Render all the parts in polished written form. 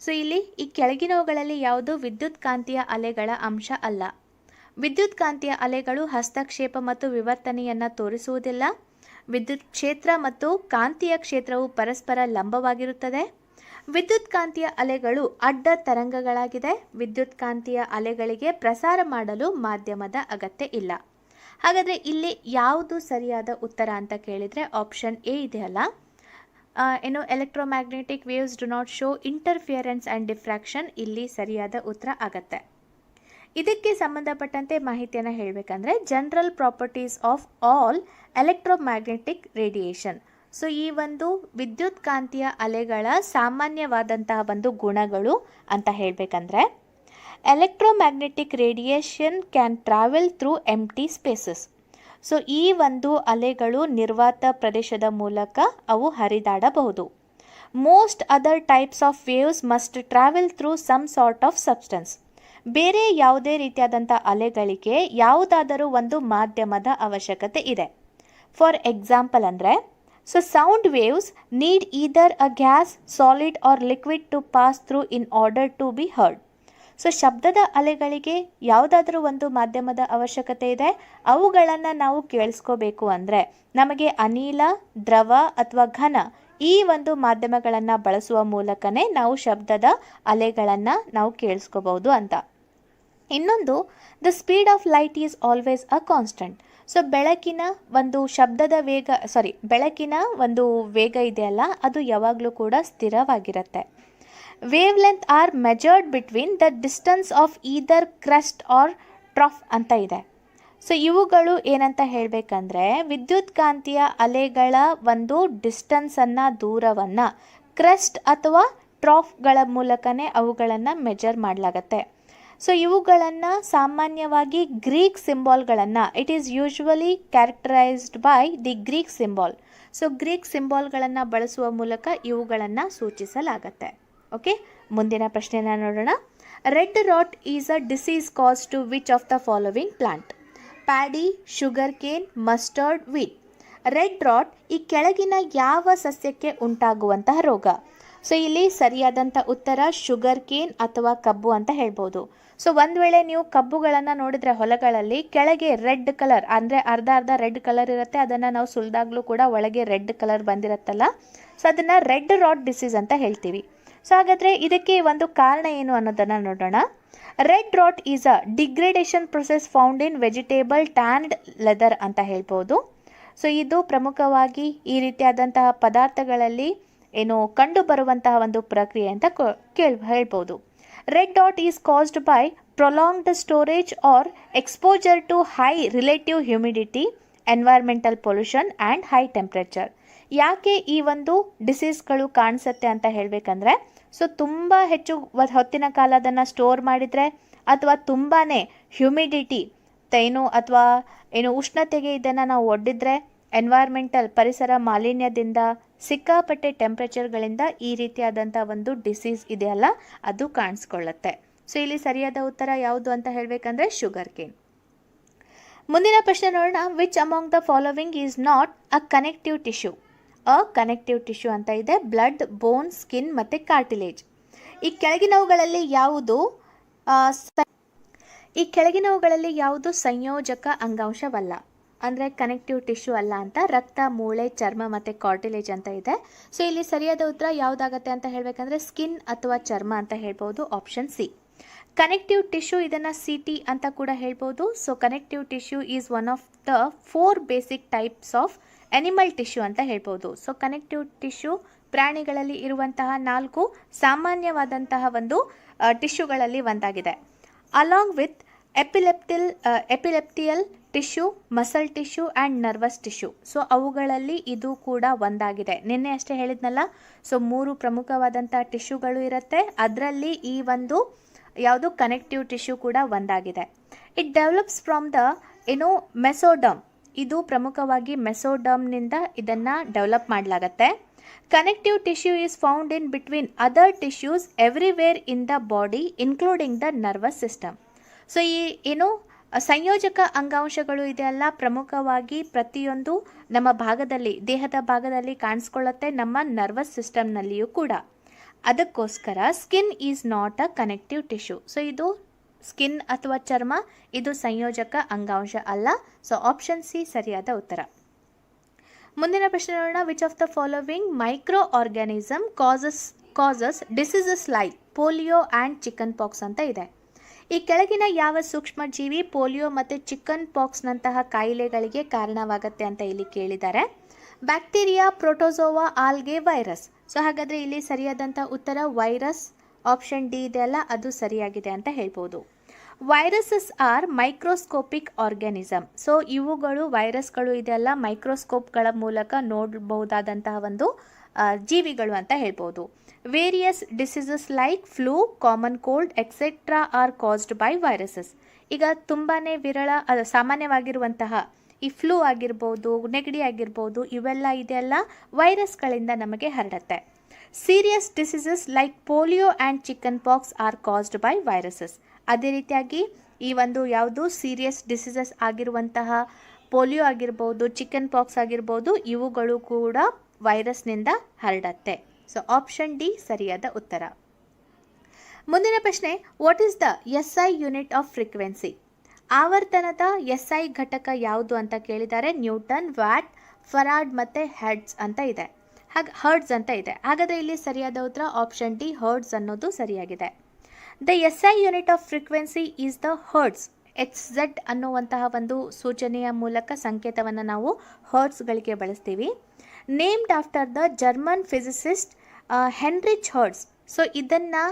So ಇಲ್ಲಿ ಈ ಕೆಳಗಿನವುಗಳಲ್ಲಿ ಯಾವುದು ವಿದ್ಯುತ್ ಕಾಂತೀಯ ಅಲೆಗಳ ಅಂಶ ಅಲ್ಲ. ವಿದ್ಯುತ್ ಕಾಂತೀಯ ಅಲೆಗಳು ಹಸ್ತಕ್ಷೇಪ ಮತ್ತು ವಿವರ್ತನೆಯನ್ನು ತೋರಿಸುವುದಿಲ್ಲ. ವಿದ್ಯುತ್ ಕ್ಷೇತ್ರ ಮತ್ತು ಕಾಂತೀಯ ಕ್ಷೇತ್ರವು ಪರಸ್ಪರ ಲಂಬವಾಗಿರುತ್ತದೆ. ವಿದ್ಯುತ್ ಕಾಂತೀಯ ಅಲೆಗಳು ಅಡ್ಡ ತರಂಗಗಳಾಗಿದೆ. ವಿದ್ಯುತ್ ಕಾಂತೀಯ ಅಲೆಗಳಿಗೆ ಪ್ರಸಾರ ಮಾಡಲು ಮಾಧ್ಯಮದ ಅಗತ್ಯ ಇಲ್ಲ. ಹಾಗಾದರೆ ಇಲ್ಲಿ ಯಾವುದು ಸರಿಯಾದ ಉತ್ತರ ಅಂತ ಕೇಳಿದರೆ ಆಪ್ಷನ್ ಎ ಇದೆಯಲ್ಲ, electromagnetic waves do not show interference and diffraction ಇಲ್ಲಿ ಸರಿಯಾದ ಉತ್ತರ ಆಗತ್ತೆ. ಇದಕ್ಕೆ ಸಂಬಂಧಪಟ್ಟಂತೆ ಮಾಹಿತಿಯನ್ನು ಹೇಳಬೇಕಂದ್ರೆ general properties of all electromagnetic radiation. So ಈ ಒಂದು ವಿದ್ಯುತ್ ಕಾಂತೀಯ ಅಲೆಗಳ ಸಾಮಾನ್ಯವಾದಂತಹ ಒಂದು ಗುಣಗಳು ಅಂತ ಹೇಳಬೇಕಂದ್ರೆ electromagnetic radiation can travel through empty spaces. So ಈ ಒಂದು ಅಲೆಗಳು ನಿರ್ವಾತ ಪ್ರದೇಶದ ಮೂಲಕ ಅವು ಹರಿದಾಡಬಹುದು. Most other types of waves must travel through some sort of substance. ಬೇರೆ ಯಾವುದೇ ರೀತಿಯಾದಂಥ ಅಲೆಗಳಿಗೆ ಯಾವುದಾದರೂ ಒಂದು ಮಾಧ್ಯಮದ ಅವಶ್ಯಕತೆ ಇದೆ. ಫಾರ್ ಎಕ್ಸಾಂಪಲ್ ಅಂದರೆ so sound waves need either a gas, solid or liquid to pass through in order to be heard. So ಶಬ್ದದ ಅಲೆಗಳಿಗೆ ಯಾವುದಾದ್ರೂ ಒಂದು ಮಾಧ್ಯಮದ ಅವಶ್ಯಕತೆ ಇದೆ. ಅವುಗಳನ್ನು ನಾವು ಕೇಳಿಸ್ಕೋಬೇಕು ಅಂದರೆ ನಮಗೆ ಅನಿಲ, ದ್ರವ ಅಥವಾ ಘನ ಈ ಒಂದು ಮಾಧ್ಯಮಗಳನ್ನು ಬಳಸುವ ಮೂಲಕನೇ ನಾವು ಶಬ್ದದ ಅಲೆಗಳನ್ನು ನಾವು ಕೇಳಿಸ್ಕೋಬಹುದು ಅಂತ. ಇನ್ನೊಂದು, the speed of light is always a constant. So ಬೆಳಕಿನ ಒಂದು ವೇಗ ಇದೆಯಲ್ಲ ಅದು ಯಾವಾಗಲೂ ಕೂಡ ಸ್ಥಿರವಾಗಿರುತ್ತೆ. Wavelength are measured between the distance of either crest or trough ಅಂತ ಇದೆ. ಸೊ ಇವುಗಳು ಏನಂತ ಹೇಳಬೇಕಂದ್ರೆ ವಿದ್ಯುತ್ ಕಾಂತೀಯ ಅಲೆಗಳ ಒಂದು ಡಿಸ್ಟೆನ್ಸನ್ನು, ದೂರವನ್ನು ಕ್ರೆಸ್ಟ್ ಅಥವಾ ಟ್ರಾಫ್ಗಳ ಮೂಲಕನೇ ಅವುಗಳನ್ನು ಮೆಜರ್ ಮಾಡಲಾಗತ್ತೆ. ಸೊ ಇವುಗಳನ್ನು ಸಾಮಾನ್ಯವಾಗಿ ಗ್ರೀಕ್ ಸಿಂಬಾಲ್ಗಳನ್ನು, it is usually characterized by the Greek symbol. So Greek ಸಿಂಬಾಲ್ಗಳನ್ನು ಬಳಸುವ ಮೂಲಕ ಇವುಗಳನ್ನು ಸೂಚಿಸಲಾಗತ್ತೆ. ಓಕೆ, ಮುಂದಿನ ಪ್ರಶ್ನೆನ ನೋಡೋಣ. Red rot is a disease cause to which of the following plant? Paddy, sugar cane, mustard, wheat. Red rot ಈ ಕೆಳಗಿನ ಯಾವ ಸಸ್ಯಕ್ಕೆ ಉಂಟಾಗುವಂತಹ ರೋಗ? ಸೊ ಇಲ್ಲಿ ಸರಿಯಾದಂಥ ಉತ್ತರ ಶುಗರ್ ಕೇನ್ ಅಥವಾ ಕಬ್ಬು ಅಂತ ಹೇಳ್ಬೋದು. ಸೊ ಒಂದು ವೇಳೆ ನೀವು ಕಬ್ಬುಗಳನ್ನು ನೋಡಿದರೆ ಹೊಲಗಳಲ್ಲಿ ಕೆಳಗೆ ರೆಡ್ ಕಲರ್ ಅಂದರೆ ಅರ್ಧ ರೆಡ್ ಕಲರ್ ಇರುತ್ತೆ, ಅದನ್ನು ನಾವು ಸುಲಿದಾಗಲೂ ಕೂಡ ಒಳಗೆ ರೆಡ್ ಕಲರ್ ಬಂದಿರುತ್ತಲ್ಲ, ಸೊ ಅದನ್ನು ರೆಡ್ ರಾಟ್ ಡಿಸೀಸ್ ಅಂತ ಹೇಳ್ತೀವಿ. ಸೊ ಹಾಗಾದರೆ ಇದಕ್ಕೆ ಒಂದು ಕಾರಣ ಏನು ಅನ್ನೋದನ್ನು ನೋಡೋಣ. Red rot is a degradation process found in vegetable tanned leather ಅಂತ ಹೇಳ್ಬೋದು. ಸೊ ಇದು ಪ್ರಮುಖವಾಗಿ ಈ ರೀತಿಯಾದಂತಹ ಪದಾರ್ಥಗಳಲ್ಲಿ ಕಂಡು ಬರುವಂತಹ ಒಂದು ಪ್ರಕ್ರಿಯೆ ಅಂತ ಹೇಳ್ಬೋದು. Red dot is caused by prolonged storage or exposure to high relative humidity, environmental pollution and high temperature. ಯಾಕೆ ಈ ಒಂದು ಡಿಸೀಸ್ಗಳು ಕಾಣಿಸುತ್ತೆ ಅಂತ ಹೇಳಬೇಕಂದ್ರೆ ಸೊ ತುಂಬ ಹೆಚ್ಚು ಹೊತ್ತಿನ ಕಾಲ ಅದನ್ನು ಸ್ಟೋರ್ ಮಾಡಿದರೆ ಅಥವಾ ತುಂಬಾ ಹ್ಯುಮಿಡಿಟಿ ಅಥವಾ ಉಷ್ಣತೆಗೆ ಇದನ್ನು ನಾವು ಒಡ್ಡಿದ್ರೆ, ಎನ್ವೈರ್ಮೆಂಟಲ್ ಪರಿಸರ ಮಾಲಿನ್ಯದಿಂದ, ಸಿಕ್ಕಾಪಟ್ಟೆ ಟೆಂಪ್ರೇಚರ್ಗಳಿಂದ ಈ ರೀತಿಯಾದಂಥ ಒಂದು ಡಿಸೀಸ್ ಇದೆಯಲ್ಲ ಅದು ಕಾಣಿಸ್ಕೊಳ್ಳುತ್ತೆ. ಸೊ ಇಲ್ಲಿ ಸರಿಯಾದ ಉತ್ತರ ಯಾವುದು ಅಂತ ಹೇಳಬೇಕಂದ್ರೆ ಶುಗರ್ ಕೇನ್. ಮುಂದಿನ ಪ್ರಶ್ನೆ ನೋಡೋಣ. Which among the following is not a connective tissue? Connective tissue ಅಂತ ಇದೆ ಬ್ಲಡ್, ಬೋನ್, ಸ್ಕಿನ್ ಮತ್ತು ಕಾರ್ಟಿಲೇಜ್. ಈ ಕೆಳಗಿನವುಗಳಲ್ಲಿ ಯಾವುದು ಸಂಯೋಜಕ ಅಂಗಾಂಶವಲ್ಲ, ಅಂದರೆ ಕನೆಕ್ಟಿವ್ ಟಿಶ್ಯೂ ಅಲ್ಲ ಅಂತ. ರಕ್ತ, ಮೂಳೆ, ಚರ್ಮ ಮತ್ತು ಕಾರ್ಟಿಲೇಜ್ ಅಂತ ಇದೆ. ಸೊ ಇಲ್ಲಿ ಸರಿಯಾದ ಉತ್ತರ ಯಾವುದಾಗತ್ತೆ ಅಂತ ಹೇಳಬೇಕಂದ್ರೆ ಸ್ಕಿನ್ ಅಥವಾ ಚರ್ಮ ಅಂತ ಹೇಳ್ಬೋದು, ಆಪ್ಷನ್ ಸಿ. ಕನೆಕ್ಟಿವ್ ಟಿಶ್ಯೂ ಇದನ್ನು CT ಅಂತ ಕೂಡ ಹೇಳ್ಬೋದು. So connective tissue is one of the 4 basic types of animal tissue ಅಂತ ಹೇಳ್ಬೋದು. ಸೊ ಕನೆಕ್ಟಿವ್ ಟಿಶ್ಯೂ ಪ್ರಾಣಿಗಳಲ್ಲಿ ಇರುವಂತಹ 4 ಸಾಮಾನ್ಯವಾದಂತಹ ಒಂದು ಟಿಶ್ಯೂಗಳಲ್ಲಿ ಒಂದಾಗಿದೆ. Along with epithelial tissue, muscle tissue and nervous tissue. So ಅವುಗಳಲ್ಲಿ ಇದು ಕೂಡ ಒಂದಾಗಿದೆ. ನಿನ್ನೆ ಅಷ್ಟೇ ಹೇಳಿದ್ನಲ್ಲ, ಸೊ 3 ಪ್ರಮುಖವಾದಂಥ ಟಿಶ್ಯೂಗಳು ಇರುತ್ತೆ, ಅದರಲ್ಲಿ ಈ ಒಂದು ಯಾವುದು ಕನೆಕ್ಟಿವ್ ಟಿಶ್ಯೂ ಕೂಡ ಒಂದಾಗಿದೆ. It develops from the mesoderm. ಇದು ಪ್ರಮುಖವಾಗಿ ಮೆಸೋಡರ್ಮ್ನಿಂದ ಇದನ್ನು ಡೆವಲಪ್ ಮಾಡಲಾಗತ್ತೆ. Connective tissue is found in between other tissues everywhere in the body including the nervous system. So ಈ ಸಂಯೋಜಕ ಅಂಗಾಂಶಗಳು ಇದೆಲ್ಲ ಪ್ರಮುಖವಾಗಿ ಪ್ರತಿಯೊಂದು ನಮ್ಮ ದೇಹದ ಭಾಗದಲ್ಲಿ ಕಾಣಿಸ್ಕೊಳ್ಳುತ್ತೆ, ನಮ್ಮ ನರ್ವಸ್ ಸಿಸ್ಟಮ್ನಲ್ಲಿಯೂ ಕೂಡ. ಅದಕ್ಕೋಸ್ಕರ skin is not a connective tissue. So ಇದು ಸ್ಕಿನ್ ಅಥವಾ ಚರ್ಮ ಇದು ಸಂಯೋಜಕ ಅಂಗಾಂಶ ಅಲ್ಲ. ಸೊ ಆಪ್ಷನ್ ಸಿ ಸರಿಯಾದ ಉತ್ತರ. ಮುಂದಿನ ಪ್ರಶ್ನೆ ನೋಡೋಣ. Which of the following micro organism causes diseases like polio and chicken pox ಅಂತ ಇದೆ. ಈ ಕೆಳಗಿನ ಯಾವ ಸೂಕ್ಷ್ಮ ಜೀವಿ ಪೋಲಿಯೋ ಮತ್ತು ಚಿಕನ್ ಪಾಕ್ಸ್ನಂತಹ ಕಾಯಿಲೆಗಳಿಗೆ ಕಾರಣವಾಗುತ್ತೆ ಅಂತ ಇಲ್ಲಿ ಕೇಳಿದ್ದಾರೆ. Bacteria, protozoa, algae, virus. So ಹಾಗಾದರೆ ಇಲ್ಲಿ ಸರಿಯಾದಂಥ ಉತ್ತರ ವೈರಸ್. ಆಪ್ಷನ್ ಡಿ ಇದೆಯಲ್ಲ ಅದು ಸರಿಯಾಗಿದೆ ಅಂತ ಹೇಳ್ಬೋದು. Viruses are microscopic organism. So ಇವುಗಳು ವೈರಸ್ಗಳು ಇದೆಲ್ಲ ಮೈಕ್ರೋಸ್ಕೋಪ್ಗಳ ಮೂಲಕ ನೋಡಬಹುದಾದಂತಹ ಒಂದು ಜೀವಿಗಳು ಅಂತ ಹೇಳ್ಬೋದು. Various diseases like flu, common cold etcetera are caused by viruses. ಈಗ ತುಂಬಾ ವಿರಳ ಸಾಮಾನ್ಯವಾಗಿರುವಂತಹ ಈ ಫ್ಲೂ ಆಗಿರ್ಬೋದು, ನೆಗಡಿ ಆಗಿರ್ಬೋದು, ಇವೆಲ್ಲ ಇದೆಲ್ಲ ವೈರಸ್ಗಳಿಂದ ನಮಗೆ ಹರಡುತ್ತೆ. Serious diseases like polio and chicken pox are caused by viruses. ಅದೇ ರೀತಿಯಾಗಿ ಈ ಒಂದು ಯಾವುದು ಸೀರಿಯಸ್ ಡಿಸೀಸಸ್ ಆಗಿರುವಂತಹ ಪೋಲಿಯೋ ಆಗಿರ್ಬೋದು, ಚಿಕನ್ ಪಾಕ್ಸ್ ಆಗಿರ್ಬೋದು, ಇವುಗಳು ಕೂಡ ವೈರಸ್ನಿಂದ ಹರಡತ್ತೆ. ಸೊ ಆಪ್ಷನ್ ಡಿ ಸರಿಯಾದ ಉತ್ತರ. ಮುಂದಿನ ಪ್ರಶ್ನೆ. What is the SI unit of frequency? ಆವರ್ತನದ SI ಘಟಕ ಯಾವುದು ಅಂತ ಕೇಳಿದ್ದಾರೆ. ನ್ಯೂಟನ್, ವ್ಯಾಟ್, ಫರಾಡ್ ಮತ್ತು ಹರ್ಟ್ಜ್ ಅಂತ ಇದೆ. ಹಾಗಾದರೆ ಇಲ್ಲಿ ಸರಿಯಾದ ಉತ್ತರ ಆಪ್ಷನ್ ಡಿ ಹರ್ಟ್ಜ್ ಅನ್ನೋದು ಸರಿಯಾಗಿದೆ. The SI unit of frequency is the hertz. XZ ಅನ್ನುವಂತಹ ಒಂದು ಸೂಚನೆಯ ಮೂಲಕ ಸಂಕೇತವನ್ನು ನಾವು ಹರ್ಟ್ಸ್ಗಳಿಗೆ ಬಳಸ್ತೀವಿ. Named after the German physicist Heinrich Hertz. So ಇದನ್ನು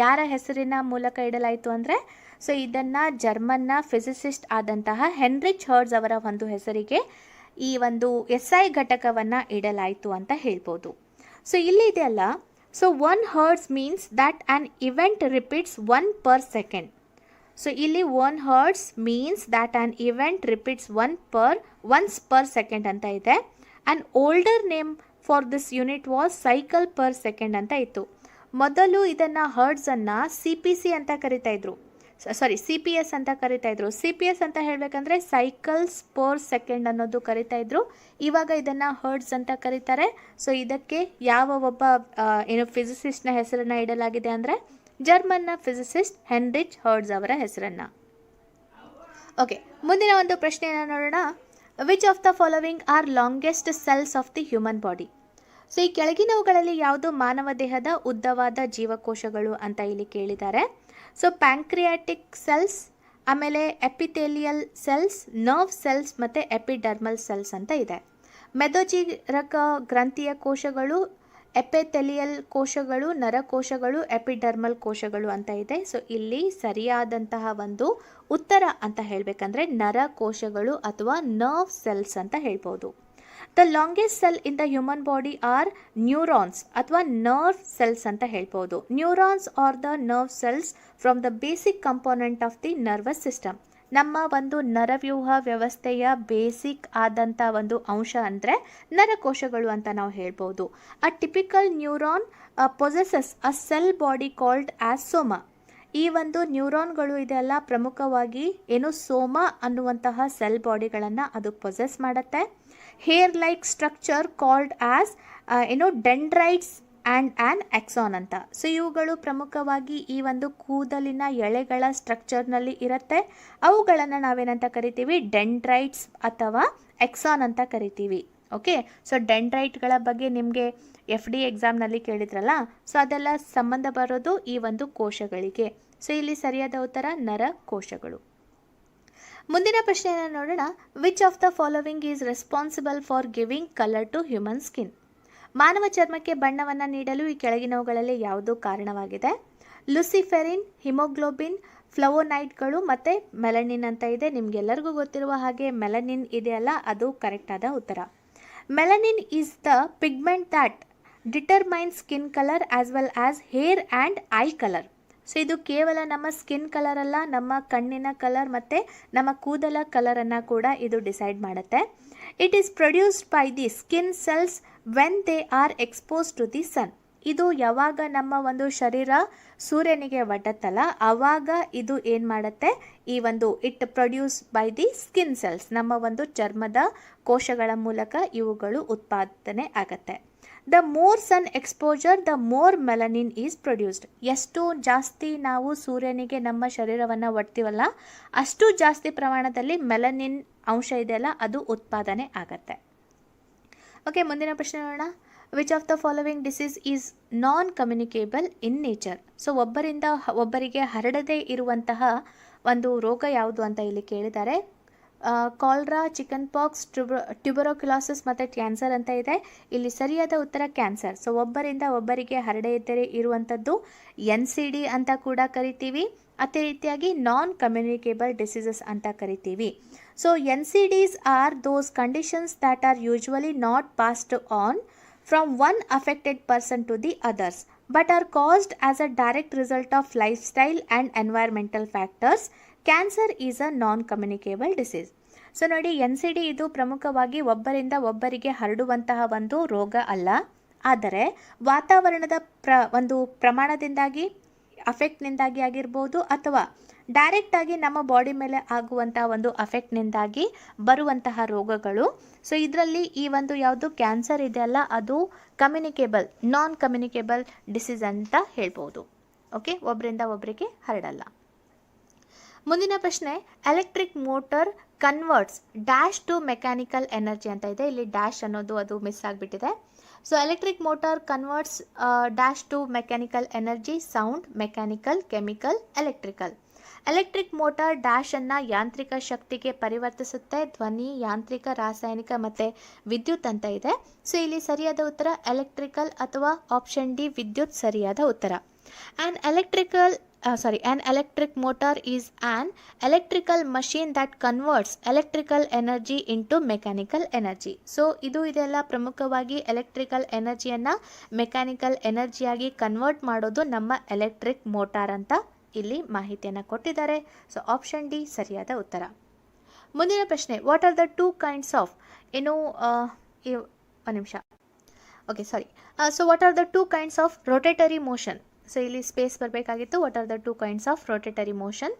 ಯಾರ ಹೆಸರಿನ ಮೂಲಕ ಇಡಲಾಯಿತು ಅಂದರೆ, ಸೊ ಇದನ್ನು ಜರ್ಮನ್ನ ಫಿಸಿಸಿಸ್ಟ್ ಆದಂತಹ ಹೆನ್ರಿಚ್ ಹರ್ಟ್ಸ್ ಅವರ ಒಂದು ಹೆಸರಿಗೆ ಈ ಒಂದು SI ಘಟಕವನ್ನು ಇಡಲಾಯಿತು ಅಂತ ಹೇಳ್ಬೋದು. ಸೊ ಇಲ್ಲಿ ಇದೆಯಲ್ಲ, so 1 hertz means that an event repeats 1 per second. So ಇಲ್ಲಿ 1 hertz means that an event repeats once per second ಅಂತ ಇದೆ. And older name for this unit was cycle per second ಅಂತ ಇತ್ತು. ಮೊದಲು ಇದನ್ನು ಹರ್ಟ್ಸನ್ನು CPC ಅಂತ ಕರಿತಾ ಇದ್ರು, CPS ಅಂತ ಕರಿತಾ ಇದ್ರು. CPS ಅಂತ ಹೇಳಬೇಕಂದ್ರೆ ಸೈಕಲ್ಸ್ ಪರ್ ಸೆಕೆಂಡ್ ಅನ್ನೋದು ಕರಿತಾ ಇದ್ರು. ಇವಾಗ ಇದನ್ನು ಹರ್ಟ್ಸ್ ಅಂತ ಕರೀತಾರೆ. ಸೊ ಇದಕ್ಕೆ ಯಾವ ಒಬ್ಬ ಫಿಸಿಸಿಸ್ಟ್ನ ಹೆಸರನ್ನು ಇಡಲಾಗಿದೆ ಅಂದರೆ ಜರ್ಮನ್ನ ಫಿಸಿಸಿಸ್ಟ್ ಹೆನ್ರಿಚ್ ಹರ್ಟ್ಸ್ ಅವರ ಹೆಸರನ್ನು. ಓಕೆ, ಮುಂದಿನ ಒಂದು ಪ್ರಶ್ನೆಯನ್ನು ನೋಡೋಣ. Which of the following are longest cells of the human body? So ಈ ಕೆಳಗಿನವುಗಳಲ್ಲಿ ಯಾವುದು ಮಾನವ ದೇಹದ ಉದ್ದವಾದ ಜೀವಕೋಶಗಳು ಅಂತ ಇಲ್ಲಿ ಕೇಳಿದ್ದಾರೆ. ಸೊ ಪ್ಯಾಂಕ್ರಿಯಾಟಿಕ್ ಸೆಲ್ಸ್, ಆಮೇಲೆ ಎಪಿಥೇಲಿಯಲ್ ಸೆಲ್ಸ್, ನರ್ವ್ ಸೆಲ್ಸ್ ಮತ್ತು ಎಪಿಡರ್ಮಲ್ ಸೆಲ್ಸ್ ಅಂತ ಇದೆ. ಮೆದೋಜೀರಕ ಗ್ರಂಥಿಯ ಕೋಶಗಳು, ಎಪಿಥೆಲಿಯಲ್ ಕೋಶಗಳು, ನರಕೋಶಗಳು, ಎಪಿಡರ್ಮಲ್ ಕೋಶಗಳು ಅಂತ ಇದೆ. ಸೊ ಇಲ್ಲಿ ಸರಿಯಾದಂತಹ ಒಂದು ಉತ್ತರ ಅಂತ ಹೇಳಬೇಕಂದ್ರೆ ನರಕೋಶಗಳು ಅಥವಾ ನರ್ವ್ ಸೆಲ್ಸ್ ಅಂತ ಹೇಳ್ಬೋದು. The longest cell in the human body are neurons ಅಥವಾ ನರ್ವ್ ಸೆಲ್ಸ್ ಅಂತ ಹೇಳ್ಬೋದು. Neurons are the nerve cells from the basic component of the nervous system. ನಮ್ಮ ಒಂದು ನರವ್ಯೂಹ ವ್ಯವಸ್ಥೆಯ ಬೇಸಿಕ್ ಆದಂಥ ಒಂದು ಅಂಶ ಅಂದರೆ ನರಕೋಶಗಳು ಅಂತ ನಾವು ಹೇಳ್ಬೋದು. A typical neuron possesses a cell body called as Soma. ಈ ಒಂದು ನ್ಯೂರಾನ್ಗಳು ಇದೆಲ್ಲ ಪ್ರಮುಖವಾಗಿ ಸೋಮಾ ಅನ್ನುವಂತಹ ಸೆಲ್ ಬಾಡಿಗಳನ್ನು ಅದು ಪೊಸೆಸ್ ಮಾಡುತ್ತೆ. Hair like structure called as dendrites and an exon ಅಂತ. ಸೊ ಇವುಗಳು ಪ್ರಮುಖವಾಗಿ ಈ ಒಂದು ಕೂದಲಿನ ಎಳೆಗಳ ಸ್ಟ್ರಕ್ಚರ್ನಲ್ಲಿ ಇರುತ್ತೆ. ಅವುಗಳನ್ನು ನಾವೇನಂತ ಕರಿತೀವಿ? ಡೆಂಡ್ರೈಟ್ಸ್ ಅಥವಾ ಎಕ್ಸಾನ್ ಅಂತ ಕರಿತೀವಿ. ಓಕೆ, ಸೊ ಡೆಂಡ್ರೈಟ್ಗಳ ಬಗ್ಗೆ ನಿಮಗೆ FD ಎಕ್ಸಾಮ್ನಲ್ಲಿ ಕೇಳಿದ್ರಲ್ಲ, ಸೊ ಅದೆಲ್ಲ ಸಂಬಂಧ ಬರೋದು ಈ ಒಂದು ಕೋಶಗಳಿಗೆ. ಸೊ ಇಲ್ಲಿ ಸರಿಯಾದ ಉತ್ತರ ನರಕೋಶಗಳು. ಮುಂದಿನ ಪ್ರಶ್ನೆಯನ್ನು ನೋಡೋಣ. Which of the following is responsible for giving colour to human skin? ಮಾನವ ಚರ್ಮಕ್ಕೆ ಬಣ್ಣವನ್ನು ನೀಡಲು ಈ ಕೆಳಗಿನವುಗಳಲ್ಲಿ ಯಾವುದು ಕಾರಣವಾಗಿದೆ? ಲುಸಿಫೆರಿನ್, ಹಿಮೋಗ್ಲೋಬಿನ್, ಫ್ಲವೋನೈಡ್ಗಳು ಮತ್ತು ಮೆಲನಿನ್ ಅಂತ ಇದೆ. ನಿಮಗೆಲ್ಲರಿಗೂ ಗೊತ್ತಿರುವ ಹಾಗೆ ಮೆಲನಿನ್ ಇದೆಯಲ್ಲ, ಅದು ಕರೆಕ್ಟ್ ಆದ ಉತ್ತರ. Melanin is the pigment that determine skin colour as well as hair and I colour. So ಇದು ಕೇವಲ ನಮ್ಮ ಸ್ಕಿನ್ ಕಲರ್ ಅಲ್ಲ, ನಮ್ಮ ಕಣ್ಣಿನ ಕಲರ್ ಮತ್ತು ನಮ್ಮ ಕೂದಲ ಕಲರನ್ನು ಕೂಡ ಇದು ಡಿಸೈಡ್ ಮಾಡುತ್ತೆ. It is produced by the skin cells when they are expose to the sun. ಇದು ಯಾವಾಗ ನಮ್ಮ ಒಂದು ಶರೀರ ಸೂರ್ಯನಿಗೆ ಒಡ್ಡತ್ತಲ್ಲ ಆವಾಗ ಇದು ಏನು ಮಾಡುತ್ತೆ, ಈ ಒಂದು it produce by the skin cells, ನಮ್ಮ ಒಂದು ಚರ್ಮದ ಕೋಶಗಳ ಮೂಲಕ ಇವುಗಳು ಉತ್ಪಾದನೆ ಆಗುತ್ತೆ. The more sun exposure the more melanin is produced. ಎಷ್ಟು ಜಾಸ್ತಿ ನಾವು ಸೂರ್ಯನಿಗೆ ನಮ್ಮ ಶರೀರವನ್ನು ಒಡ್ತೀವಲ್ಲ ಅಷ್ಟು ಜಾಸ್ತಿ ಪ್ರಮಾಣದಲ್ಲಿ ಮೆಲನಿನ್ ಅಂಶ ಇದೆಯಲ್ಲ ಅದು ಉತ್ಪಾದನೆ ಆಗತ್ತೆ. ಓಕೆ, ಮುಂದಿನ ಪ್ರಶ್ನೆ ನೋಡೋಣ. Which of the following disease is non communicable in nature. So ಒಬ್ಬರಿಂದ ಒಬ್ಬರಿಗೆ ಹರಡದೇ ಇರುವಂತಹ ಒಂದು ರೋಗ ಯಾವುದು ಅಂತ ಇಲ್ಲಿ ಕೇಳಿದ್ದಾರೆ. ಕಾಲ್ರಾ, ಚಿಕನ್ ಪಾಕ್ಸ್, ಟ್ಯೂಬರೋಕ್ಯುಲೋಸಿಸ್ ಮತ್ತು ಕ್ಯಾನ್ಸರ್ ಅಂತ ಇದೆ. ಇಲ್ಲಿ ಸರಿಯಾದ ಉತ್ತರ ಕ್ಯಾನ್ಸರ್. ಸೊ ಒಬ್ಬರಿಂದ ಒಬ್ಬರಿಗೆ ಹರಡದೇ ಇರುವಂಥದ್ದು NCD ಅಂತ ಕೂಡ ಕರಿತೀವಿ. ಅದೇ ರೀತಿಯಾಗಿ ನಾನ್ ಕಮ್ಯುನಿಕೇಬಲ್ ಡಿಸೀಸಸ್ ಅಂತ ಕರಿತೀವಿ. So NCDs are those conditions that are usually not passed on from one affected person to the others but are caused as a direct result of lifestyle and environmental factors. Cancer is a non communicable disease. So ನೋಡಿ, NCD ಇದು ಪ್ರಮುಖವಾಗಿ ಒಬ್ಬರಿಂದ ಒಬ್ಬರಿಗೆ ಹರಡುವಂತಹ ಒಂದು ರೋಗ ಅಲ್ಲ, ಆದರೆ ವಾತಾವರಣದ ಒಂದು ಪ್ರಮಾಣದಿಂದಾಗಿ ಅಫೆಕ್ಟ್ನಿಂದಾಗಿ ಆಗಿರ್ಬೋದು ಅಥವಾ ಡೈರೆಕ್ಟಾಗಿ ನಮ್ಮ ಬಾಡಿ ಮೇಲೆ ಆಗುವಂತಹ ಒಂದು ಅಫೆಕ್ಟ್ನಿಂದಾಗಿ ಬರುವಂತಹ ರೋಗಗಳು. ಸೊ ಇದರಲ್ಲಿ ಈ ಒಂದು ಯಾವುದು ಕ್ಯಾನ್ಸರ್ ಇದೆಯಲ್ಲ ಅದು ಕಮ್ಯುನಿಕೇಬಲ್, ನಾನ್ ಕಮ್ಯುನಿಕೇಬಲ್ ಡಿಸೀಸ್ ಅಂತ ಹೇಳ್ಬೋದು. ಓಕೆ, ಒಬ್ಬರಿಂದ ಒಬ್ಬರಿಗೆ ಹರಡಲ್ಲ. ಮುಂದಿನ ಪ್ರಶ್ನೆ, electric motor converts dash to mechanical energy ಅಂತ ಇದೆ. ಇಲ್ಲಿ ಡ್ಯಾಶ್ ಅನ್ನೋದು ಅದು ಮಿಸ್ ಆಗಿಬಿಟ್ಟಿದೆ. So electric motor converts dash to mechanical energy, sound, mechanical, chemical, electrical. Electric motor dash ಅನ್ನು ಯಾಂತ್ರಿಕ ಶಕ್ತಿಗೆ ಪರಿವರ್ತಿಸುತ್ತೆ. ಧ್ವನಿ, ಯಾಂತ್ರಿಕ, ರಾಸಾಯನಿಕ ಮತ್ತು ವಿದ್ಯುತ್ ಅಂತ ಇದೆ. ಸೊ ಇಲ್ಲಿ ಸರಿಯಾದ ಉತ್ತರ ಎಲೆಕ್ಟ್ರಿಕಲ್ ಅಥವಾ ಆಪ್ಷನ್ ಡಿ ವಿದ್ಯುತ್ ಸರಿಯಾದ ಉತ್ತರ. An electric motor is an electrical machine that converts electrical energy into mechanical energy. So ಇದು ಇದೆಲ್ಲ ಪ್ರಮುಖವಾಗಿ ಎಲೆಕ್ಟ್ರಿಕಲ್ ಎನರ್ಜಿಯನ್ನು ಮೆಕ್ಯಾನಿಕಲ್ ಎನರ್ಜಿಯಾಗಿ ಕನ್ವರ್ಟ್ ಮಾಡೋದು ನಮ್ಮ ಎಲೆಕ್ಟ್ರಿಕ್ ಮೋಟಾರ್ ಅಂತ ಇಲ್ಲಿ ಮಾಹಿತಿಯನ್ನು ಕೊಟ್ಟಿದ್ದಾರೆ. ಸೊ ಆಪ್ಷನ್ ಡಿ ಸರಿಯಾದ ಉತ್ತರ. ಮುಂದಿನ ಪ್ರಶ್ನೆ, what are the two kinds of ಒಂದು ನಿಮಿಷ okay sorry so what are the two kinds of rotatory motion. So ಇಲ್ಲಿ ಸ್ಪೇಸ್ ಬರಬೇಕಾಗಿತ್ತು. What are the two kinds of rotatory motion?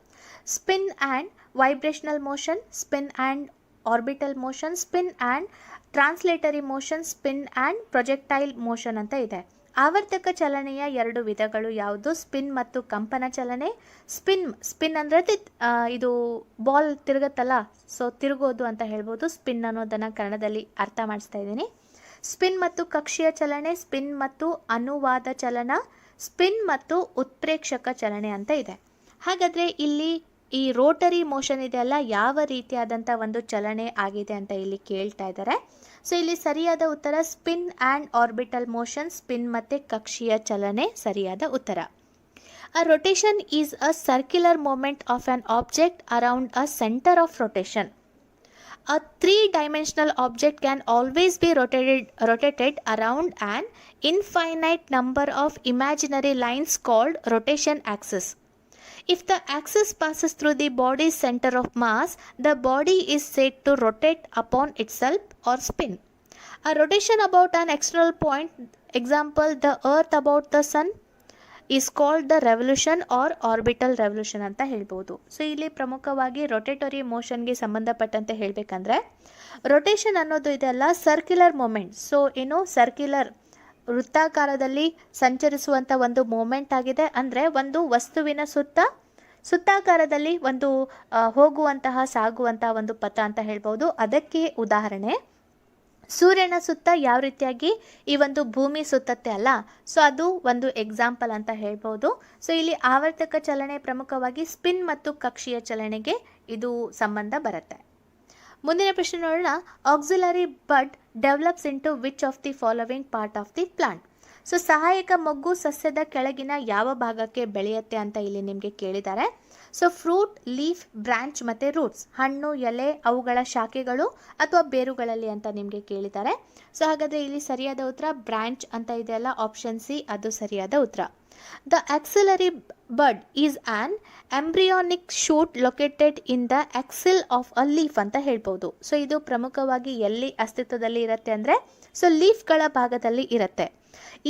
Spin and vibrational motion, spin and orbital motion, spin and translatory motion, spin and projectile motion ಅಂತ ಇದೆ. ಆವರ್ತಕ ಚಲನೆಯ ಎರಡು ವಿಧಗಳು ಯಾವುದು? Spin ಮತ್ತು ಕಂಪನ ಚಲನೆ. ಸ್ಪಿನ್ ಅಂದರೆ ಇದು ಬಾಲ್ ತಿರುಗತ್ತಲ್ಲ, ಸೊ ತಿರುಗೋದು ಅಂತ ಹೇಳ್ಬೋದು. ಸ್ಪಿನ್ ಅನ್ನೋದನ್ನು ಕನ್ನಡದಲ್ಲಿ ಅರ್ಥ ಮಾಡಿಸ್ತಾ ಇದ್ದೀನಿ. ಸ್ಪಿನ್ ಮತ್ತು ಕಕ್ಷೀಯ ಚಲನೆ, ಸ್ಪಿನ್ ಮತ್ತು ಅನುವಾದ ಚಲನ, ಸ್ಪಿನ್ ಮತ್ತು ಉತ್ಪ್ರೇಕ್ಷಕ ಚಲನೆ ಅಂತ ಇದೆ. ಹಾಗಾದರೆ ಇಲ್ಲಿ ಈ ರೋಟರಿ ಮೋಷನ್ ಇದೆಯಲ್ಲ ಯಾವ ರೀತಿಯಾದಂಥ ಒಂದು ಚಲನೆ ಆಗಿದೆ ಅಂತ ಇಲ್ಲಿ ಕೇಳ್ತಾ ಇದ್ದಾರೆ. ಸೊ ಇಲ್ಲಿ ಸರಿಯಾದ ಉತ್ತರ spin and orbital motion, spin ಮತ್ತು ಕಕ್ಷೀಯ ಚಲನೆ ಸರಿಯಾದ ಉತ್ತರ. A rotation is a circular movement of an object around a centre of rotation. A three-dimensional object can always be rotated around an infinite number of imaginary lines called rotation axis. If the axis passes through the body's center of mass, the body is said to rotate upon itself or spin. A rotation about an external point, example the earth about the sun, is called the revolution or orbital revolution ಅಂತ ಹೇಳ್ಬೋದು. So ಇಲ್ಲಿ ಪ್ರಮುಖವಾಗಿ rotatory ಮೋಷನ್ಗೆ ಸಂಬಂಧಪಟ್ಟಂತೆ ಹೇಳಬೇಕಂದ್ರೆ rotation ಅನ್ನೋದು ಇದೆಲ್ಲ circular moment. So ಏನು circular ವೃತ್ತಾಕಾರದಲ್ಲಿ ಸಂಚರಿಸುವಂಥ ಒಂದು ಮೂಮೆಂಟ್ ಆಗಿದೆ. ಅಂದರೆ ಒಂದು ವಸ್ತುವಿನ ಸುತ್ತಾಕಾರದಲ್ಲಿ ಒಂದು ಸಾಗುವಂತಹ ಒಂದು ಪಥ ಅಂತ ಹೇಳ್ಬೋದು. ಅದಕ್ಕೆ ಉದಾಹರಣೆ ಸೂರ್ಯನ ಸುತ್ತ ಯಾವ ರೀತಿಯಾಗಿ ಈ ಒಂದು ಭೂಮಿ ಸುತ್ತತ್ತೆ ಅಲ್ಲ, ಸೊ ಅದು ಒಂದು ಎಕ್ಸಾಂಪಲ್ ಅಂತ ಹೇಳ್ಬೋದು. ಸೊ ಇಲ್ಲಿ ಆವರ್ತಕ ಚಲನೆ ಪ್ರಮುಖವಾಗಿ ಸ್ಪಿನ್ ಮತ್ತು ಕಕ್ಷೀಯ ಚಲನೆಗೆ ಇದು ಸಂಬಂಧ ಬರುತ್ತೆ. ಮುಂದಿನ ಪ್ರಶ್ನೆ ನೋಡೋಣ. Axillary bud develops into which of the following part of the plant. So ಸಹಾಯಕ ಮೊಗ್ಗು ಸಸ್ಯದ ಕೆಳಗಿನ ಯಾವ ಭಾಗಕ್ಕೆ ಬೆಳೆಯುತ್ತೆ ಅಂತ ಇಲ್ಲಿ ನಿಮಗೆ ಕೇಳಿದ್ದಾರೆ. ಸೊ ಫ್ರೂಟ್, ಲೀಫ್, ಬ್ರಾಂಚ್ ಮತ್ತು ರೂಟ್ಸ್, ಹಣ್ಣು, ಎಲೆ, ಅವುಗಳ ಶಾಖೆಗಳು ಅಥವಾ ಬೇರುಗಳಲ್ಲಿ ಅಂತ ನಿಮಗೆ ಕೇಳಿದ್ದಾರೆ. ಸೊ ಹಾಗಾದರೆ ಇಲ್ಲಿ ಸರಿಯಾದ ಉತ್ತರ ಬ್ರಾಂಚ್ ಅಂತ ಇದೆಯಲ್ಲ, ಆಪ್ಷನ್ ಸಿ ಅದು ಸರಿಯಾದ ಉತ್ತರ. The axillary bud is an embryonic shoot located in the axil of a leaf ಅಂತ ಹೇಳ್ಬೋದು. ಸೊ ಇದು ಪ್ರಮುಖವಾಗಿ ಎಲ್ಲಿ ಅಸ್ತಿತ್ವದಲ್ಲಿ ಇರುತ್ತೆ ಅಂದರೆ ಸೊ ಲೀಫ್ಗಳ ಭಾಗದಲ್ಲಿ ಇರುತ್ತೆ.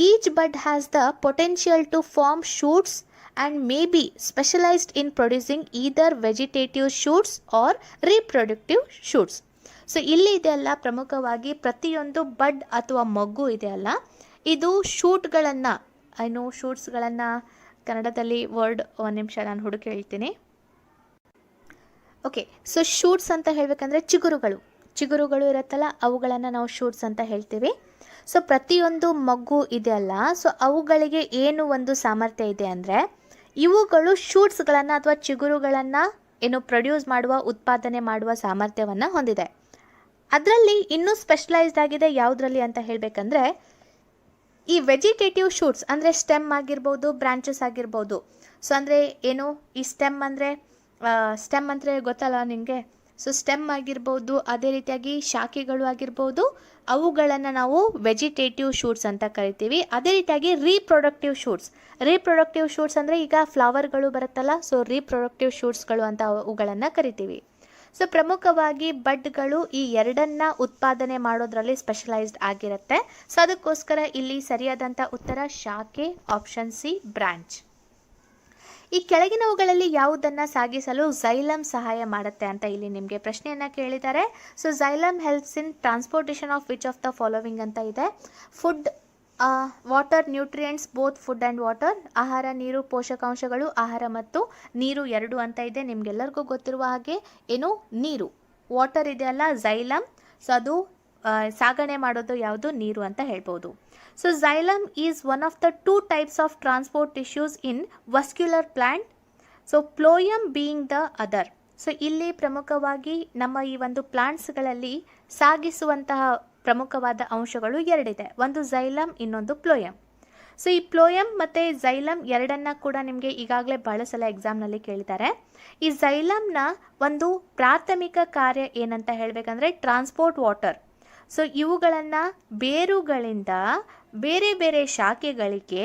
Each bud has the potential to form shoots and may be specialized in producing either vegetative shoots or reproductive shoots. So ಇಲ್ಲಿ ಇದೆಲ್ಲ ಪ್ರಮುಖವಾಗಿ ಪ್ರತಿಯೊಂದು ಬಡ್ ಅಥವಾ ಮೊಗ್ಗು ಇದೆಯಲ್ಲ ಇದು ಶೂಟ್ಗಳನ್ನು, ಶೂಟ್ಸ್ಗಳನ್ನು ಕನ್ನಡದಲ್ಲಿ ವರ್ಡ್ ಒಂದು ನಿಮಿಷ ನಾನು ಹುಡುಕಿ ಹೇಳ್ತೀನಿ. ಓಕೆ, ಸೊ ಶೂಟ್ಸ್ ಅಂತ ಹೇಳಬೇಕಂದ್ರೆ ಚಿಗುರುಗಳು ಇರುತ್ತಲ್ಲ, ಅವುಗಳನ್ನು ನಾವು ಶೂಟ್ಸ್ ಅಂತ ಹೇಳ್ತೀವಿ. ಸೊ ಪ್ರತಿಯೊಂದು ಮಗು ಇದೆ ಅಲ್ಲ, ಸೊ ಅವುಗಳಿಗೆ ಏನು ಒಂದು ಸಾಮರ್ಥ್ಯ ಇದೆ ಅಂದರೆ, ಇವುಗಳು ಶೂಟ್ಸ್ಗಳನ್ನು ಅಥವಾ ಚಿಗುರುಗಳನ್ನು ಪ್ರೊಡ್ಯೂಸ್ ಮಾಡುವ, ಉತ್ಪಾದನೆ ಮಾಡುವ ಸಾಮರ್ಥ್ಯವನ್ನು ಹೊಂದಿದೆ. ಅದರಲ್ಲಿ ಇನ್ನೂ ಸ್ಪೆಷಲೈಸ್ಡ್ ಆಗಿದೆ ಯಾವುದರಲ್ಲಿ ಅಂತ ಹೇಳಬೇಕಂದ್ರೆ, ಈ ವೆಜಿಟೇಟಿವ್ ಶೂಟ್ಸ್ ಅಂದರೆ ಸ್ಟೆಮ್ ಆಗಿರ್ಬೋದು, ಬ್ರಾಂಚಸ್ ಆಗಿರ್ಬೋದು. ಸೊ ಅಂದರೆ ಈ ಸ್ಟೆಮ್ ಅಂದರೆ ಗೊತ್ತಲ್ಲ ನಿಮಗೆ. ಸೊ ಸ್ಟೆಮ್ ಆಗಿರ್ಬೋದು, ಅದೇ ರೀತಿಯಾಗಿ ಶಾಖೆಗಳು ಆಗಿರ್ಬೋದು, ಅವುಗಳನ್ನು ನಾವು ವೆಜಿಟೇಟಿವ್ ಶೂಟ್ಸ್ ಅಂತ ಕರಿತೀವಿ. ಅದೇ ರೀತಿಯಾಗಿ ರೀಪ್ರೊಡಕ್ಟಿವ್ ಶೂಟ್ಸ್ ಅಂದರೆ ಈಗ ಫ್ಲವರ್ಗಳು ಬರುತ್ತಲ್ಲ, ಸೊ ರೀಪ್ರೊಡಕ್ಟಿವ್ ಶೂಟ್ಸ್ಗಳು ಅಂತ ಅವುಗಳನ್ನು ಕರಿತೀವಿ. ಸೊ ಪ್ರಮುಖವಾಗಿ ಬಡ್ಗಳು ಈ ಎರಡನ್ನ ಉತ್ಪಾದನೆ ಮಾಡೋದ್ರಲ್ಲಿ ಸ್ಪೆಷಲೈಸ್ಡ್ ಆಗಿರುತ್ತೆ. ಸೊ ಅದಕ್ಕೋಸ್ಕರ ಇಲ್ಲಿ ಸರಿಯಾದಂಥ ಉತ್ತರ ಶಾಖೆ, ಆಪ್ಷನ್ ಸಿ, ಬ್ರಾಂಚ್. ಈ ಕೆಳಗಿನವುಗಳಲ್ಲಿ ಯಾವುದನ್ನು ಸಾಗಿಸಲು ಝೈಲಮ್ ಸಹಾಯ ಮಾಡುತ್ತೆ ಅಂತ ಇಲ್ಲಿ ನಿಮಗೆ ಪ್ರಶ್ನೆಯನ್ನು ಕೇಳಿದ್ದಾರೆ. So xylem helps in transportation of which of the following ಅಂತ ಇದೆ. Food, water, nutrients, both food and water. ಆಹಾರ, ನೀರು, ಪೋಷಕಾಂಶಗಳು, ಆಹಾರ ಮತ್ತು ನೀರು ಎರಡು ಅಂತ ಇದೆ. ನಿಮಗೆಲ್ಲರಿಗೂ ಗೊತ್ತಿರುವ ಹಾಗೆ ನೀರು, ವಾಟರ್ ಇದೆಯಲ್ಲ ಝೈಲಮ್, ಸೊ ಅದು ಸಾಗಣೆ ಮಾಡೋದು ಯಾವುದು, ನೀರು ಅಂತ ಹೇಳ್ಬೋದು. So xylem is one of the two types of transport tissues in vascular plant. So phloem being the other. So ಇಲ್ಲಿ ಪ್ರಮುಖವಾಗಿ ನಮ್ಮ ಈ ಒಂದು ಪ್ಲಾಂಟ್ಸ್ಗಳಲ್ಲಿ ಸಾಗಿಸುವಂತಹ ಪ್ರಮುಖವಾದ ಅಂಶಗಳು ಎರಡಿದೆ. ಒಂದು xylem, ಇನ್ನೊಂದು phloem. ಸೊ ಈ phloem ಮತ್ತು xylem ಎರಡನ್ನ ಕೂಡ ನಿಮಗೆ ಈಗಾಗಲೇ ಬಹಳ ಸಲ ಎಕ್ಸಾಮ್ನಲ್ಲಿ ಕೇಳಿದ್ದಾರೆ. ಈ xylemನ ಒಂದು ಪ್ರಾಥಮಿಕ ಕಾರ್ಯ ಏನಂತ ಹೇಳಬೇಕಂದ್ರೆ ಟ್ರಾನ್ಸ್ಪೋರ್ಟ್ ವಾಟರ್. ಸೊ ಇವುಗಳನ್ನು ಬೇರುಗಳಿಂದ ಬೇರೆ ಬೇರೆ ಶಾಖೆಗಳಿಗೆ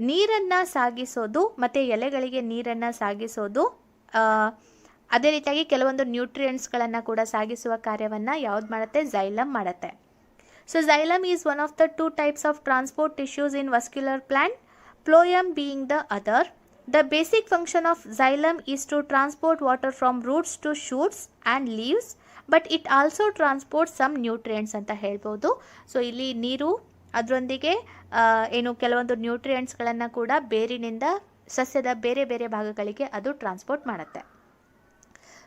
ನೀರನ್ನು ಸಾಗಿಸೋದು ಮತ್ತು ಎಲೆಗಳಿಗೆ ನೀರನ್ನು ಸಾಗಿಸೋದು, ಅದೇ ರೀತಿಯಾಗಿ ಕೆಲವೊಂದು ನ್ಯೂಟ್ರಿಯೆಂಟ್ಸ್ಗಳನ್ನು ಕೂಡ ಸಾಗಿಸುವ ಕಾರ್ಯವನ್ನು ಯಾವ್ದು ಮಾಡುತ್ತೆ, xylem ಮಾಡುತ್ತೆ. So xylem is one of the two types of transport tissues in vascular plant, phloem being the other. The basic function of xylem is to transport water from roots to shoots and leaves, but it also transport some nutrients ಅಂತ ಹೇಳ್ಬೋದು. So ಇಲ್ಲಿ ನೀರು, ಅದರೊಂದಿಗೆ ಕೆಲವೊಂದು ನ್ಯೂಟ್ರಿಯೆಂಟ್ಸ್ಗಳನ್ನು ಕೂಡ ಬೇರಿನಿಂದ ಸಸ್ಯದ ಬೇರೆ ಬೇರೆ ಭಾಗಗಳಿಗೆ ಅದು ಟ್ರಾನ್ಸ್ಪೋರ್ಟ್ ಮಾಡುತ್ತೆ.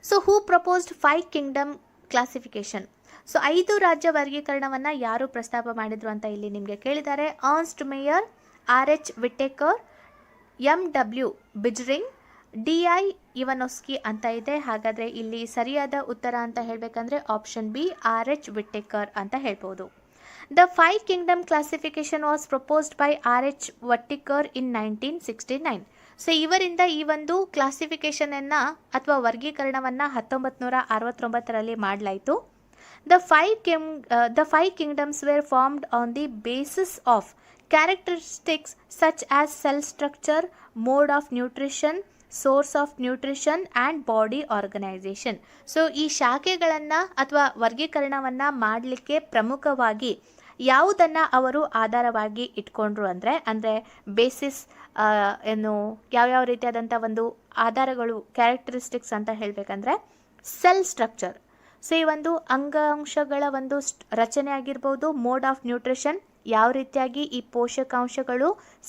So who proposed 5 kingdom classification. So 5 ರಾಜ್ಯ ವರ್ಗೀಕರಣವನ್ನು ಯಾರು ಪ್ರಸ್ತಾಪ ಮಾಡಿದ್ರು ಅಂತ ಇಲ್ಲಿ ನಿಮಗೆ ಕೇಳಿದ್ದಾರೆ. Ernst mayor, RH Whittaker, MW ಬಿಜ್ರಿಂಗ್, DI ಇವನೋಸ್ಕಿ ಅಂತ ಇದೆ. ಹಾಗಾದರೆ ಇಲ್ಲಿ ಸರಿಯಾದ ಉತ್ತರ ಅಂತ ಹೇಳಬೇಕಂದ್ರೆ ಆಪ್ಷನ್ ಬಿ, RH ವಿಟೇಕರ್ ಅಂತ ಹೇಳ್ಬೋದು. The 5 kingdom classification was proposed by RH Whittaker in 1969. So ಇವರಿಂದ ಈ ಒಂದು ಕ್ಲಾಸಿಫಿಕೇಶನನ್ನು ಅಥವಾ ವರ್ಗೀಕರಣವನ್ನು 1969ರಲ್ಲಿ ಮಾಡಲಾಯಿತು. The 5 kingdoms were formed on the basis of characteristics such as cell structure, mode of nutrition, source of nutrition and body organisation. So ಈ ಶಾಖೆಗಳನ್ನು ಅಥವಾ ವರ್ಗೀಕರಣವನ್ನು ಮಾಡಲಿಕ್ಕೆ ಪ್ರಮುಖವಾಗಿ ಯಾವುದನ್ನು ಅವರು ಆಧಾರವಾಗಿ ಇಟ್ಕೊಂಡ್ರು ಅಂದರೆ ಬೇಸಿಸ್ ಯಾವ್ಯಾವ ರೀತಿಯಾದಂಥ ಒಂದು ಆಧಾರಗಳು, ಕ್ಯಾರೆಕ್ಟರಿಸ್ಟಿಕ್ಸ್ ಅಂತ ಹೇಳಬೇಕಂದ್ರೆ ಸೆಲ್ ಸ್ಟ್ರಕ್ಚರ್. ಸೊ ಈ ಒಂದು ಅಂಗಾಂಶಗಳ ಒಂದು ರಚನೆ ಆಗಿರ್ಬೋದು, ಮೋಡ್ ಆಫ್ ನ್ಯೂಟ್ರಿಷನ್, ಯಾವ ರೀತಿಯಾಗಿ ಈ ಪೋಷಕಾಂಶಗಳು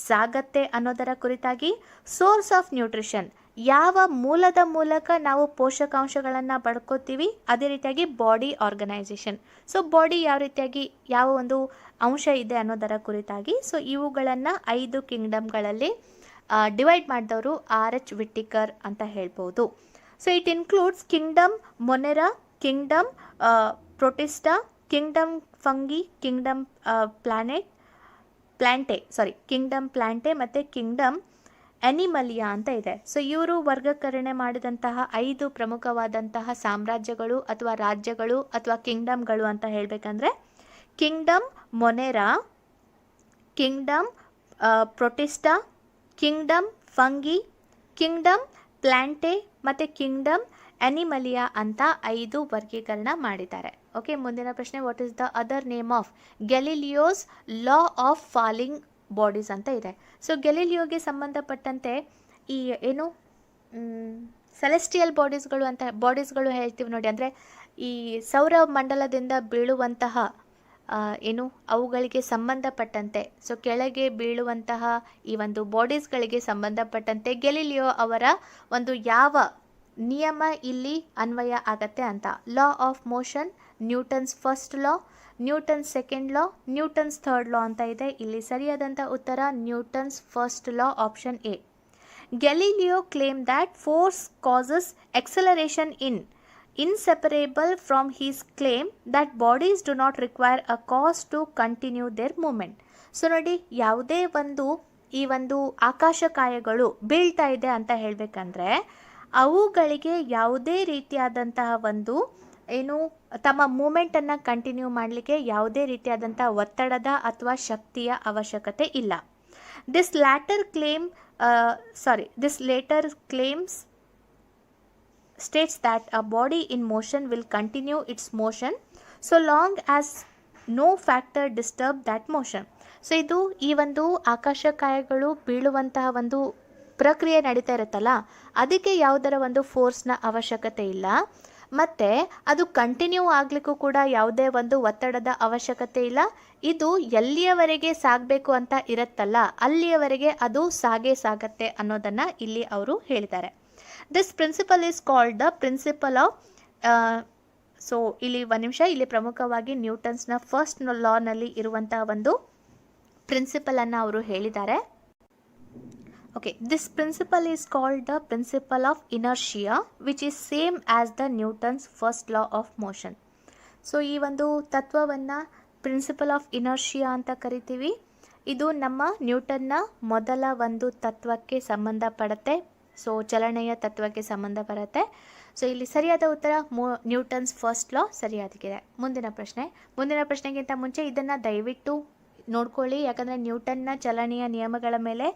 ಸಾಗತ್ತೆ ಅನ್ನೋದರ ಕುರಿತಾಗಿ, ಸೋರ್ಸ್ ಆಫ್ ನ್ಯೂಟ್ರಿಷನ್, ಯಾವ ಮೂಲದ ಮೂಲಕ ನಾವು ಪೋಷಕಾಂಶಗಳನ್ನು ಪಡ್ಕೋತೀವಿ, ಅದೇ ರೀತಿಯಾಗಿ ಬಾಡಿ ಆರ್ಗನೈಸೇಷನ್. ಸೊ ಬಾಡಿ ಯಾವ ರೀತಿಯಾಗಿ ಯಾವ ಒಂದು ಅಂಶ ಇದೆ ಅನ್ನೋದರ ಕುರಿತಾಗಿ. ಸೊ ಇವುಗಳನ್ನು 5 ಕಿಂಗ್ಡಮ್ಗಳಲ್ಲಿ ಡಿವೈಡ್ ಮಾಡಿದವರು RH ವಿಟೇಕರ್ ಅಂತ ಹೇಳ್ಬೋದು. So it includes kingdom Monera, kingdom Protista, kingdom Fungi, kingdom kingdom Plantae ಮತ್ತು ಕಿಂಗ್ಡಮ್ ಅನಿಮಲಿಯಾ ಅಂತ ಇದೆ. ಸೊ ಇವರು ವರ್ಗೀಕರಣೆ ಮಾಡಿದಂತಹ 5 ಪ್ರಮುಖವಾದಂತಹ ಸಾಮ್ರಾಜ್ಯಗಳು ಅಥವಾ ರಾಜ್ಯಗಳು ಅಥವಾ ಕಿಂಗ್ಡಮ್ಗಳು ಅಂತ ಹೇಳಬೇಕಂದ್ರೆ kingdom Monera, kingdom Protista, kingdom Fungi, kingdom Plantae ಮತ್ತು ಕಿಂಗ್ಡಮ್ ಅನಿಮಲಿಯಾ ಅಂತ 5 ವರ್ಗೀಕರಣ ಮಾಡಿದ್ದಾರೆ. ಓಕೆ, ಮುಂದಿನ ಪ್ರಶ್ನೆ, what is the other name of Galileo's law of falling bodies ಅಂತ ಇದೆ. ಸೊ ಗ್ಯಾಲಿಲಿಯೋಗೆ ಸಂಬಂಧಪಟ್ಟಂತೆ ಈ ಸೆಲೆಸ್ಟಿಯಲ್ ಬಾಡೀಸ್ಗಳು ಹೇಳ್ತೀವಿ ನೋಡಿ, ಅಂದರೆ ಈ ಸೌರ ಮಂಡಲದಿಂದ ಬೀಳುವಂತಹ ಏನು ಅವುಗಳಿಗೆ ಸಂಬಂಧಪಟ್ಟಂತೆ, ಸೊ ಕೆಳಗೆ ಬೀಳುವಂತಹ ಈ ಒಂದು ಬಾಡೀಸ್ಗಳಿಗೆ ಸಂಬಂಧಪಟ್ಟಂತೆ ಗೆಲಿಲಿಯೋ ಅವರ ಒಂದು ಯಾವ ನಿಯಮ ಇಲ್ಲಿ ಅನ್ವಯ ಆಗತ್ತೆ ಅಂತ. ಲಾ of motion, Newton's first law, Newton's second law, Newton's third ಲಾ ಅಂತ ಇದೆ. ಇಲ್ಲಿ ಸರಿಯಾದಂಥ ಉತ್ತರ Newton's first law, option A. Galileo claim that force causes acceleration inseparable from his claim that bodies do not require a cause to continue their movement. So ನೋಡಿ, ಯಾವುದೇ ಈ ಒಂದು ಆಕಾಶಕಾಯಗಳು ಬೀಳ್ತಾ ಇದೆ ಅಂತ ಹೇಳಬೇಕಂದ್ರೆ ಅವುಗಳಿಗೆ ಯಾವುದೇ ರೀತಿಯಾದಂತಹ ತಮ್ಮ ಮೂಮೆಂಟನ್ನು ಕಂಟಿನ್ಯೂ ಮಾಡಲಿಕ್ಕೆ ಯಾವುದೇ ರೀತಿಯಾದಂಥ ಒತ್ತಡದ ಅಥವಾ ಶಕ್ತಿಯ ಅವಶ್ಯಕತೆ ಇಲ್ಲ. This later claims states that a body in motion will continue its motion so long as no factor disturb that motion. So ಇದು ಈ ಒಂದು ಆಕಾಶಕಾಯಗಳು ಬೀಳುವಂತಹ ಪ್ರಕ್ರಿಯೆ ನಡೀತಾ ಇರುತ್ತಲ್ಲ, ಅದಕ್ಕೆ ಯಾವುದರ ಫೋರ್ಸ್ನ ಅವಶ್ಯಕತೆ ಇಲ್ಲ, ಮತ್ತು ಅದು ಕಂಟಿನ್ಯೂ ಆಗಲಿಕ್ಕೂ ಕೂಡ ಯಾವುದೇ ಒತ್ತಡದ ಅವಶ್ಯಕತೆ ಇಲ್ಲ. ಇದು ಎಲ್ಲಿಯವರೆಗೆ ಸಾಗಬೇಕು ಅಂತ ಇರುತ್ತಲ್ಲ ಅಲ್ಲಿಯವರೆಗೆ ಅದು ಸಾಗತ್ತೆ ಅನ್ನೋದನ್ನು ಇಲ್ಲಿ ಅವರು ಹೇಳಿದ್ದಾರೆ. This principle is called the principle of so ಇಲ್ಲಿ ಒಂದು ನಿಮಿಷ, ಇಲ್ಲಿ ಪ್ರಮುಖವಾಗಿ ನ್ಯೂಟನ್ಸ್ನ ಫಸ್ಟ್ ಲಾನಲ್ಲಿ ಇರುವಂತಹ ಪ್ರಿನ್ಸಿಪಲನ್ನು ಅವರು ಹೇಳಿದ್ದಾರೆ. Okay, this principle is called the principle of inertia which is same as the Newton's first law of motion. So ಈ ತತ್ವವನ್ನು ಪ್ರಿನ್ಸಿಪಲ್ ಆಫ್ ಇನರ್ಷಿಯಾ ಅಂತ ಕರಿತೀವಿ. ಇದು ನಮ್ಮ ನ್ಯೂಟನ್ನ ಮೊದಲ ತತ್ವಕ್ಕೆ ಸಂಬಂಧಪಡುತ್ತೆ, ಸೊ ಚಲನೆಯ ತತ್ವಕ್ಕೆ ಸಂಬಂಧ ಬರುತ್ತೆ. ಸೊ ಇಲ್ಲಿ ಸರಿಯಾದ ಉತ್ತರ ನ್ಯೂಟನ್ಸ್ ಫಸ್ಟ್ ಲಾ ಸರಿಯಾಗಿದೆ. ಮುಂದಿನ ಪ್ರಶ್ನೆಗಿಂತ ಮುಂಚೆ ಇದನ್ನು ದಯವಿಟ್ಟು ನೋಡ್ಕೊಳ್ಳಿ, ಯಾಕಂದರೆ ನ್ಯೂಟನ್ನ ಚಲನೆಯ ನಿಯಮಗಳ ಮೇಲೆ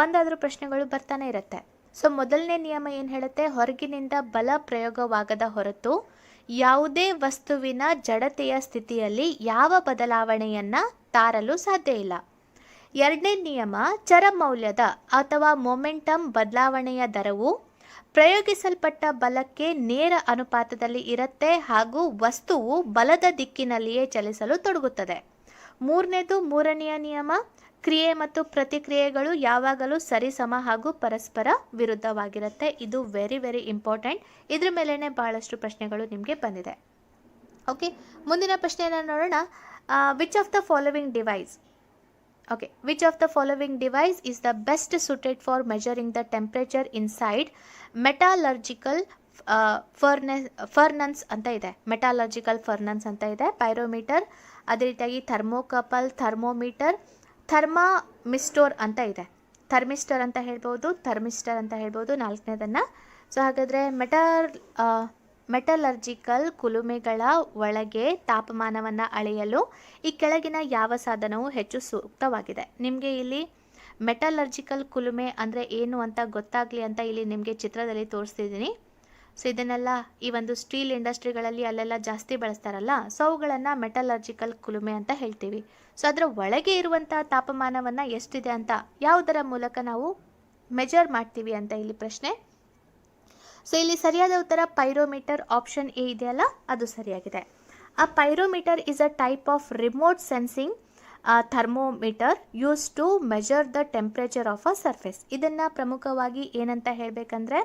ಒಂದಾದರೂ ಪ್ರಶ್ನೆಗಳು ಬರ್ತಾನೆ ಇರುತ್ತೆ. ಸೊ ಮೊದಲನೇ ನಿಯಮ ಏನು ಹೇಳುತ್ತೆ? ಹೊರಗಿನಿಂದ ಬಲ ಪ್ರಯೋಗವಾಗದ ಹೊರತು ಯಾವುದೇ ವಸ್ತುವಿನ ಜಡತೆಯ ಸ್ಥಿತಿಯಲ್ಲಿ ಯಾವ ಬದಲಾವಣೆಯನ್ನು ತಾರಲು ಸಾಧ್ಯ ಇಲ್ಲ. ಎರಡನೇ ನಿಯಮ, ಚರಮೌಲ್ಯದ ಅಥವಾ ಮೊಮೆಂಟಮ್ ಬದಲಾವಣೆಯ ದರವು ಪ್ರಯೋಗಿಸಲ್ಪಟ್ಟ ಬಲಕ್ಕೆ ನೇರ ಅನುಪಾತದಲ್ಲಿ ಇರುತ್ತೆ ಹಾಗೂ ವಸ್ತುವು ಬಲದ ದಿಕ್ಕಿನಲ್ಲಿಯೇ ಚಲಿಸಲು ತೊಡಗುತ್ತದೆ. ಮೂರನೆಯ ನಿಯಮ, ಕ್ರಿಯೆ ಮತ್ತು ಪ್ರತಿಕ್ರಿಯೆಗಳು ಯಾವಾಗಲೂ ಸರಿಸಮ ಹಾಗೂ ಪರಸ್ಪರ ವಿರುದ್ಧವಾಗಿರುತ್ತೆ. ಇದು ವೆರಿ ವೆರಿ ಇಂಪಾರ್ಟೆಂಟ್. ಇದ್ರ ಮೇಲೇ ಬಹಳಷ್ಟು ಪ್ರಶ್ನೆಗಳು ನಿಮಗೆ ಬಂದಿದೆ. ಓಕೆ, ಮುಂದಿನ ಪ್ರಶ್ನೆಯನ್ನು ನೋಡೋಣ. Which of the following device which of the following device is the best suited for measuring the temperature inside metallurgical furnace ಅಂತ ಇದೆ. ಮೆಟಾಲರ್ಜಿಕಲ್ ಫರ್ನನ್ಸ್ ಅಂತ ಇದೆ. ಪೈರೋಮೀಟರ್, ಅದೇ ರೀತಿಯಾಗಿ ಥರ್ಮೋಕಪಲ್, ಥರ್ಮೋಮೀಟರ್, ಥರ್ಮಾಮಿಸ್ಟೋರ್ ಅಂತ ಇದೆ. ಥರ್ಮಿಸ್ಟರ್ ಅಂತ ಹೇಳ್ಬೋದು, ನಾಲ್ಕನೇದನ್ನು. ಸೊ ಹಾಗಾದರೆ ಮೆಟಲರ್ಜಿಕಲ್ ಕುಲುಮೆಗಳ ಒಳಗೆ ತಾಪಮಾನವನ್ನು ಅಳೆಯಲು ಈ ಕೆಳಗಿನ ಯಾವ ಸಾಧನವು ಹೆಚ್ಚು ಸೂಕ್ತವಾಗಿದೆ? ನಿಮಗೆ ಇಲ್ಲಿ ಮೆಟಲರ್ಜಿಕಲ್ ಕುಲುಮೆ ಅಂದರೆ ಏನು ಅಂತ ಗೊತ್ತಾಗಲಿ ಅಂತ ಇಲ್ಲಿ ನಿಮಗೆ ಚಿತ್ರದಲ್ಲಿ ತೋರಿಸ್ತಿದ್ದೀನಿ. ಸೊ ಇದನ್ನೆಲ್ಲ ಈ ಸ್ಟೀಲ್ ಇಂಡಸ್ಟ್ರಿಗಳಲ್ಲಿ ಅಲ್ಲೆಲ್ಲ ಜಾಸ್ತಿ ಬಳಸ್ತಾರಲ್ಲ, ಸೊ ಅವುಗಳನ್ನು ಮೆಟಲರ್ಜಿಕಲ್ ಕುಲುಮೆ ಅಂತ ಹೇಳ್ತೀವಿ. ಸೊ ಅದರ ಒಳಗೆ ಇರುವಂಥ ತಾಪಮಾನವನ್ನು ಎಷ್ಟಿದೆ ಅಂತ ಯಾವುದರ ಮೂಲಕ ನಾವು ಮೆಜರ್ ಮಾಡ್ತೀವಿ ಅಂತ ಇಲ್ಲಿ ಪ್ರಶ್ನೆ. ಸೊ ಇಲ್ಲಿ ಸರಿಯಾದ ಉತ್ತರ ಪೈರೋಮೀಟರ್, ಆಪ್ಷನ್ ಎ ಇದೆಯಲ್ಲ ಅದು ಸರಿಯಾಗಿದೆ. ಆ pyrometer is a type of remote sensing thermometer use to measure the temperature of a surface. ಇದನ್ನು ಪ್ರಮುಖವಾಗಿ ಏನಂತ ಹೇಳಬೇಕಂದ್ರೆ,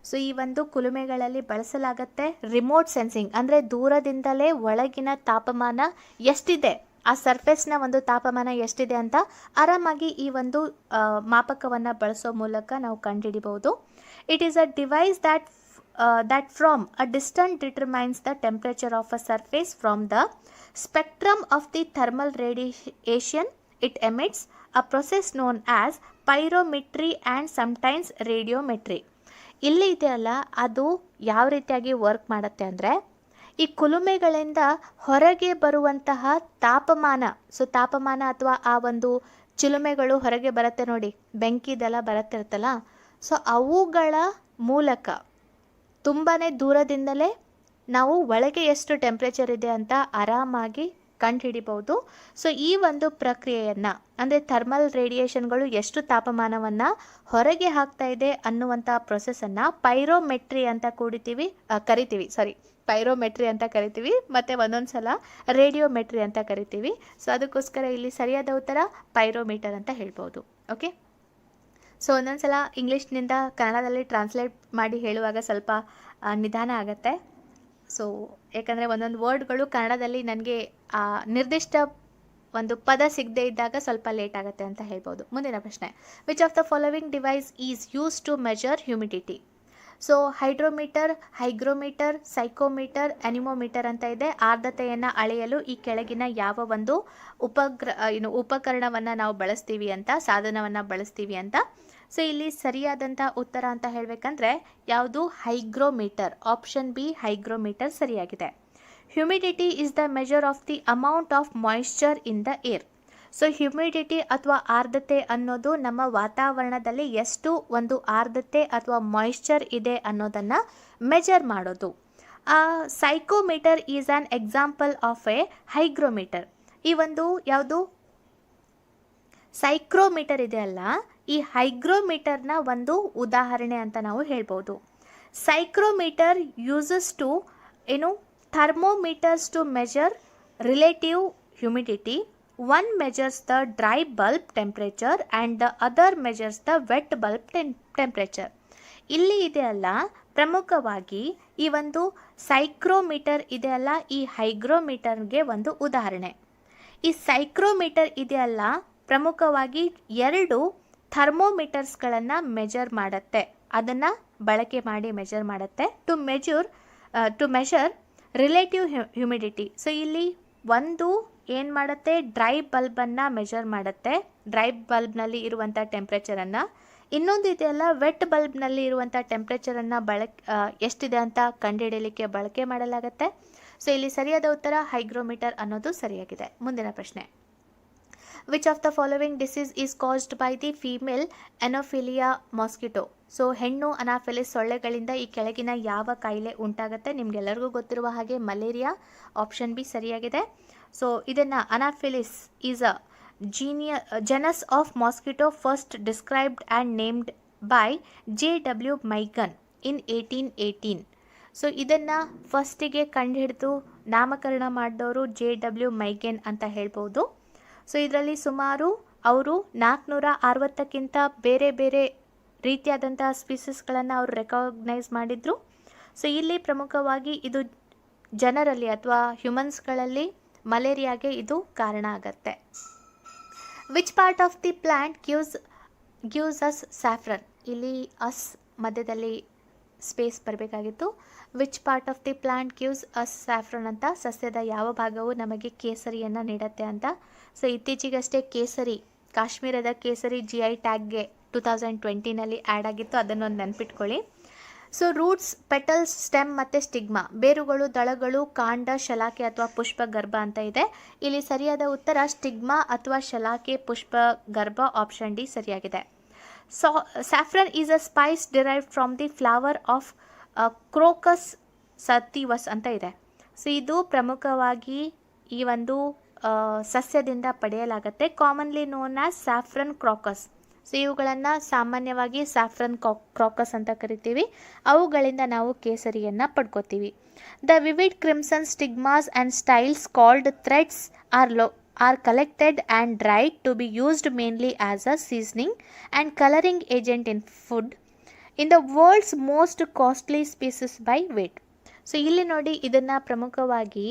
ಸೊ ಈ ಕುಲುಮೆಗಳಲ್ಲಿ ಬಳಸಲಾಗತ್ತೆ ರಿಮೋಟ್ ಸೆನ್ಸಿಂಗ್, ಅಂದರೆ ದೂರದಿಂದಲೇ ಒಳಗಿನ ತಾಪಮಾನ ಎಷ್ಟಿದೆ, ಆ ಸರ್ಫೇಸ್ನ ತಾಪಮಾನ ಎಷ್ಟಿದೆ ಅಂತ ಆರಾಮಾಗಿ ಈ ಮಾಪಕವನ್ನು ಬಳಸೋ ಮೂಲಕ ನಾವು ಕಂಡುಹಿಡಿಬಹುದು. It is a device that from a distance determines the temperature of a surface from the spectrum of the thermal radiation it emits, a process known as pyrometry and sometimes radiometry. ಇಲ್ಲಿ ಇದೆಯಲ್ಲ, ಅದು ಯಾವ ರೀತಿಯಾಗಿ work ಮಾಡುತ್ತೆ ಅಂದರೆ, ಈ ಕುಲುಮೆಗಳಿಂದ ಹೊರಗೆ ಬರುವಂತಹ ತಾಪಮಾನ, ಸೊ ತಾಪಮಾನ ಅಥವಾ ಆ ಚಿಲುಮೆಗಳು ಹೊರಗೆ ಬರುತ್ತೆ ನೋಡಿ, ಬೆಂಕಿದೆಲ್ಲ ಬರುತ್ತಿರುತ್ತಲ್ಲ, ಸೊ ಅವುಗಳ ಮೂಲಕ ತುಂಬಾ ದೂರದಿಂದಲೇ ನಾವು ಒಳಗೆ ಎಷ್ಟು ಟೆಂಪ್ರೇಚರ್ ಇದೆ ಅಂತ ಆರಾಮಾಗಿ ಕಂಡುಹಿಡಿಬಹುದು. ಸೊ ಈ ಒಂದು ಪ್ರಕ್ರಿಯೆಯನ್ನು ಅಂದರೆ ಥರ್ಮಲ್ ರೇಡಿಯೇಷನ್ಗಳು ಎಷ್ಟು ತಾಪಮಾನವನ್ನು ಹೊರಗೆ ಹಾಕ್ತಾ ಇದೆ ಅನ್ನುವಂಥ ಪ್ರೊಸೆಸನ್ನು ಪೈರೋಮೆಟ್ರಿ ಅಂತ ಪೈರೋಮೆಟ್ರಿ ಅಂತ ಕರಿತೀವಿ, ಮತ್ತು ಒಂದೊಂದು ಸಲ ರೇಡಿಯೋಮೆಟ್ರಿ ಅಂತ ಕರಿತೀವಿ. ಸೊ ಅದಕ್ಕೋಸ್ಕರ ಇಲ್ಲಿ ಸರಿಯಾದ ಉತ್ತರ ಪೈರೋಮೀಟರ್ ಅಂತ ಹೇಳ್ಬೋದು. ಓಕೆ, ಸೊ ಒಂದೊಂದು ಸಲ ಇಂಗ್ಲೀಷ್ನಿಂದ ಕನ್ನಡದಲ್ಲಿ ಟ್ರಾನ್ಸ್ಲೇಟ್ ಮಾಡಿ ಹೇಳುವಾಗ ಸ್ವಲ್ಪ ನಿಧಾನ ಆಗುತ್ತೆ. ಸೊ ಯಾಕಂದರೆ ಒಂದೊಂದು ವರ್ಡ್ಗಳು ಕನ್ನಡದಲ್ಲಿ ನನಗೆ ನಿರ್ದಿಷ್ಟ ಒಂದು ಪದ ಸಿಗದೇ ಇದ್ದಾಗ ಸ್ವಲ್ಪ ಲೇಟ್ ಆಗುತ್ತೆ ಅಂತ ಹೇಳ್ಬೋದು. ಮುಂದಿನ ಪ್ರಶ್ನೆ, which of the following device is use to measure humidity? So hydrometer, hygrometer, psychometer, anemometer ಅಂತ ಇದೆ. ಆರ್ದ್ರತೆಯನ್ನು ಅಳೆಯಲು ಈ ಕೆಳಗಿನ ಯಾವ ಒಂದು ಉಪಕರಣವನ್ನು ನಾವು ಬಳಸ್ತೀವಿ ಅಂತ, ಸಾಧನವನ್ನು ಬಳಸ್ತೀವಿ ಅಂತ. ಸೊ ಇಲ್ಲಿ ಸರಿಯಾದಂಥ ಉತ್ತರ ಅಂತ ಹೇಳಬೇಕಂದ್ರೆ ಯಾವುದು? ಹೈಗ್ರೋಮೀಟರ್. ಆಪ್ಷನ್ ಬಿ ಹೈಗ್ರೋಮೀಟರ್ ಸರಿಯಾಗಿದೆ. Humidity is the measure of the amount of moisture in the air. So humidity ಅಥವಾ ಆರ್ದ್ರತೆ ಅನ್ನೋದು ನಮ್ಮ ವಾತಾವರಣದಲ್ಲಿ ಎಷ್ಟು ಒಂದು ಆರ್ದ್ರತೆ ಅಥವಾ ಮಾಯಿಶ್ಚರ್ ಇದೆ ಅನ್ನೋದನ್ನು ಮೆಜರ್ ಮಾಡೋದು. Psychometer is an example of a hygrometer. ಈ ಒಂದು ಯಾವುದು ಸೈಕ್ರೋಮೀಟರ್ ಇದೆ ಅಲ್ಲ, ಈ ಹೈಗ್ರೋಮೀಟರ್ನ ಒಂದು ಉದಾಹರಣೆ ಅಂತ ನಾವು ಹೇಳ್ಬೋದು. Psychrometer uses two thermometers to measure relative humidity. One measures the dry bulb temperature and the other measures the wet bulb temperature. ಇಲ್ಲಿ ಇದೆ ಅಲ್ಲ, ಪ್ರಮುಖವಾಗಿ ಈ ಒಂದು ಸೈಕ್ರೋಮೀಟರ್ ಇದೆ ಅಲ್ಲ, ಈ ಹೈಗ್ರೋಮೀಟರ್ಗೆ ಒಂದು ಉದಾಹರಣೆ. ಈ ಸೈಕ್ರೋಮೀಟರ್ ಇದೆ ಅಲ್ಲ, ಪ್ರಮುಖವಾಗಿ 2 ಥರ್ಮೋಮೀಟರ್ಸ್ಗಳನ್ನು ಮೆಜರ್ ಮಾಡುತ್ತೆ, ಅದನ್ನು ಬಳಕೆ ಮಾಡಿ ಮೆಜರ್ ಮಾಡುತ್ತೆ to measure relative humidity. So ಇಲ್ಲಿ ಒಂದು ಏನು ಮಾಡುತ್ತೆ, ಡ್ರೈ ಬಲ್ಬನ್ನು ಮೆಜರ್ ಮಾಡುತ್ತೆ, ಡ್ರೈ ಬಲ್ಬ್ನಲ್ಲಿ ಇರುವಂಥ ಟೆಂಪ್ರೇಚರನ್ನು. ಇನ್ನೊಂದು ಇದೆಯಲ್ಲ, ವೆಟ್ ಬಲ್ಬ್ನಲ್ಲಿ ಇರುವಂಥ ಟೆಂಪ್ರೇಚರನ್ನು ಎಷ್ಟಿದೆ ಅಂತ ಕಂಡುಹಿಡಿಯಲಿಕ್ಕೆ ಬಳಕೆ ಮಾಡಲಾಗುತ್ತೆ. ಸೊ ಇಲ್ಲಿ ಸರಿಯಾದ ಉತ್ತರ ಹೈಗ್ರೋಮೀಟರ್ ಅನ್ನೋದು ಸರಿಯಾಗಿದೆ. ಮುಂದಿನ ಪ್ರಶ್ನೆ, which of the following disease is caused by the female Anopheles mosquito? So ಹೆಣ್ಣು ಅನಾಫಿಲಿಸ್ ಸೊಳ್ಳೆಗಳಿಂದ ಈ ಕೆಳಗಿನ ಯಾವ ಕಾಯಿಲೆ ಉಂಟಾಗುತ್ತೆ? ನಿಮಗೆಲ್ಲರಿಗೂ ಗೊತ್ತಿರುವ ಹಾಗೆ ಮಲೇರಿಯಾ. ಆಪ್ಷನ್ ಬಿ ಸರಿಯಾಗಿದೆ. ಸೊ ಇದನ್ನು Anopheles is a genus of mosquito first described and named by J.W. Meigan in 1818. So ಇದನ್ನು ಫಸ್ಟಿಗೆ ಕಂಡುಹಿಡಿದು ನಾಮಕರಣ ಮಾಡಿದವರು J.W. ಮೈಗೆನ್ ಅಂತ ಹೇಳ್ಬೋದು. ಸೊ ಇದರಲ್ಲಿ ಸುಮಾರು ಅವರು 460ಕ್ಕಿಂತ ಬೇರೆ ಬೇರೆ ರೀತಿಯಾದಂಥ ಸ್ಪೀಸಸ್ಗಳನ್ನು ಅವರು ರೆಕಾಗ್ನೈಸ್ ಮಾಡಿದರು. ಸೊ ಇಲ್ಲಿ ಪ್ರಮುಖವಾಗಿ ಇದು ಜನರಲ್ಲಿ ಅಥವಾ ಹ್ಯೂಮನ್ಸ್ಗಳಲ್ಲಿ ಮಲೇರಿಯಾಗೆ ಇದು ಕಾರಣ ಆಗತ್ತೆ. Which part of the plant gives us saffron? ಇಲ್ಲಿ ಅಸ್ ಮಧ್ಯದಲ್ಲಿ ಸ್ಪೇಸ್ ಬರಬೇಕಾಗಿತ್ತು. Which part of the plant gives us saffron ಅಂತ, ಸಸ್ಯದ ಯಾವ ಭಾಗವು ನಮಗೆ ಕೇಸರಿಯನ್ನು ನೀಡುತ್ತೆ ಅಂತ. ಸೊ ಇತ್ತೀಚೆಗಷ್ಟೇ ಕೇಸರಿ, ಕಾಶ್ಮೀರದ ಕೇಸರಿ GI ಟ್ಯಾಗ್ಗೆ 2020ನಲ್ಲಿ ಆ್ಯಡ್ ಆಗಿತ್ತು, ಅದನ್ನೊಂದು ನೆನ್ಪಿಟ್ಕೊಳ್ಳಿ. ಸೊ ರೂಟ್ಸ್, ಪೆಟಲ್ಸ್, ಸ್ಟೆಮ್ ಮತ್ತು ಸ್ಟಿಗ್ಮಾ, ಬೇರುಗಳು, ದಳಗಳು, ಕಾಂಡ, ಶಲಾಕೆ ಅಥವಾ ಪುಷ್ಪ ಗರ್ಭ ಅಂತ ಇದೆ. ಇಲ್ಲಿ ಸರಿಯಾದ ಉತ್ತರ ಸ್ಟಿಗ್ಮಾ ಅಥವಾ ಶಲಾಕೆ ಪುಷ್ಪ ಗರ್ಭ. ಆಪ್ಷನ್ ಡಿ ಸರಿಯಾಗಿದೆ. Saffron is a spice derived from the flower of crocus sativus ಅಂತ ಇದೆ. ಸೊ ಇದು ಪ್ರಮುಖವಾಗಿ ಈ ಒಂದು ಸಸ್ಯದಿಂದ ಪಡೆಯಲಾಗುತ್ತೆ, commonly known as saffron crocus. So ಇವುಗಳನ್ನು ಸಾಮಾನ್ಯವಾಗಿ ಸ್ಯಾಫ್ರನ್ ಕ್ರಾಕಸ್ ಅಂತ ಕರಿತೀವಿ. ಅವುಗಳಿಂದ ನಾವು ಕೇಸರಿಯನ್ನು ಪಡ್ಕೋತೀವಿ. The vivid crimson stigmas and styles called threads are collected and dried to be used mainly as a seasoning and coloring agent in food in the world's most costly species by weight. So ಇಲ್ಲಿ ನೋಡಿ, ಇದನ್ನು ಪ್ರಮುಖವಾಗಿ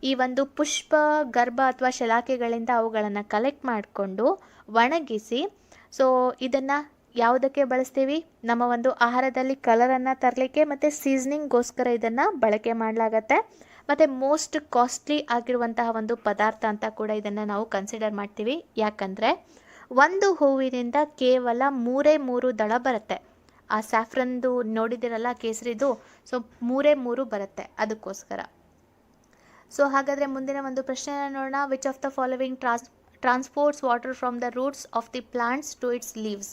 ಈ ಒಂದು ಪುಷ್ಪ ಗರ್ಭ ಅಥವಾ ಶಲಾಕೆಗಳಿಂದ ಅವುಗಳನ್ನು collect ಮಾಡಿಕೊಂಡು ಒಣಗಿಸಿ, ಸೊ ಇದನ್ನು ಯಾವುದಕ್ಕೆ ಬಳಸ್ತೀವಿ? ನಮ್ಮ ಒಂದು ಆಹಾರದಲ್ಲಿ ಕಲರನ್ನು ತರಲಿಕ್ಕೆ ಮತ್ತು ಸೀಸನಿಂಗ್ಗೋಸ್ಕರ ಇದನ್ನು ಬಳಕೆ ಮಾಡಲಾಗತ್ತೆ. ಮತ್ತು ಮೋಸ್ಟ್ ಕಾಸ್ಟ್ಲಿ ಆಗಿರುವಂತಹ ಒಂದು ಪದಾರ್ಥ ಅಂತ ಕೂಡ ಇದನ್ನು ನಾವು ಕನ್ಸಿಡರ್ ಮಾಡ್ತೀವಿ. ಯಾಕಂದರೆ ಒಂದು ಹೂವಿನಿಂದ ಕೇವಲ 3 ದಳ ಬರುತ್ತೆ. ಆ ಸ್ಯಾಫ್ರನ್ದು ನೋಡಿದಿರಲ್ಲ ಕೇಸರಿದು, ಸೊ 3 ಬರುತ್ತೆ, ಅದಕ್ಕೋಸ್ಕರ. ಸೊ ಹಾಗಾದರೆ ಮುಂದಿನ ಒಂದು ಪ್ರಶ್ನೆಯನ್ನು ನೋಡೋಣ. Which of the following transports water from the roots of the plants to its leaves?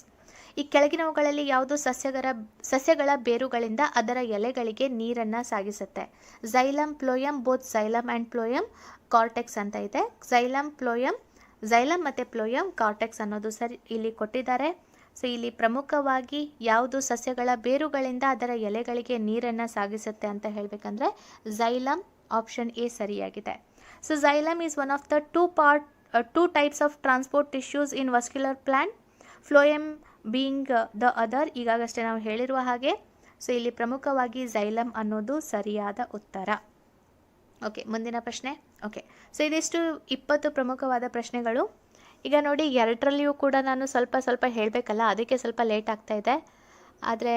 ಈ ಕೆಳಗಿನವುಗಳಲ್ಲಿ ಯಾವುದು ಸಸ್ಯಗಳ ಬೇರುಗಳಿಂದ ಅದರ ಎಲೆಗಳಿಗೆ ನೀರನ್ನು ಸಾಗಿಸುತ್ತೆ? Xylem, phloem, both xylem and phloem, cortex ಅಂತ ಇದೆ. ಝೈಲಮ್ ಮತ್ತು ಪ್ಲೋಯಮ್, ಕಾರ್ಟೆಕ್ಸ್ ಅನ್ನೋದು ಸರಿ ಇಲ್ಲಿ ಕೊಟ್ಟಿದ್ದಾರೆ. ಸೊ ಇಲ್ಲಿ ಪ್ರಮುಖವಾಗಿ ಯಾವುದು ಸಸ್ಯಗಳ ಬೇರುಗಳಿಂದ ಅದರ ಎಲೆಗಳಿಗೆ ನೀರನ್ನು ಸಾಗಿಸುತ್ತೆ ಅಂತ ಹೇಳಬೇಕಂದ್ರೆ ಝೈಲಮ್, ಆಪ್ಷನ್ ಎ ಸರಿಯಾಗಿದೆ. So xylem is one of the two types of transport tissues in vascular plant, phloem being the other. ಈಗಾಗಷ್ಟೇ ನಾವು ಹೇಳಿರುವ ಹಾಗೆ. ಸೊ ಇಲ್ಲಿ ಪ್ರಮುಖವಾಗಿ ಝೈಲಮ್ ಅನ್ನೋದು ಸರಿಯಾದ ಉತ್ತರ. ಓಕೆ, ಮುಂದಿನ ಪ್ರಶ್ನೆ. ಓಕೆ, ಸೊ ಇದಿಷ್ಟು 20 ಪ್ರಮುಖವಾದ ಪ್ರಶ್ನೆಗಳು. ಈಗ ನೋಡಿ, ಎರಡರಲ್ಲಿಯೂ ಕೂಡ ನಾನು ಸ್ವಲ್ಪ ಹೇಳಬೇಕಲ್ಲ, ಅದಕ್ಕೆ ಸ್ವಲ್ಪ ಲೇಟ್ ಆಗ್ತಾ ಇದೆ. ಆದರೆ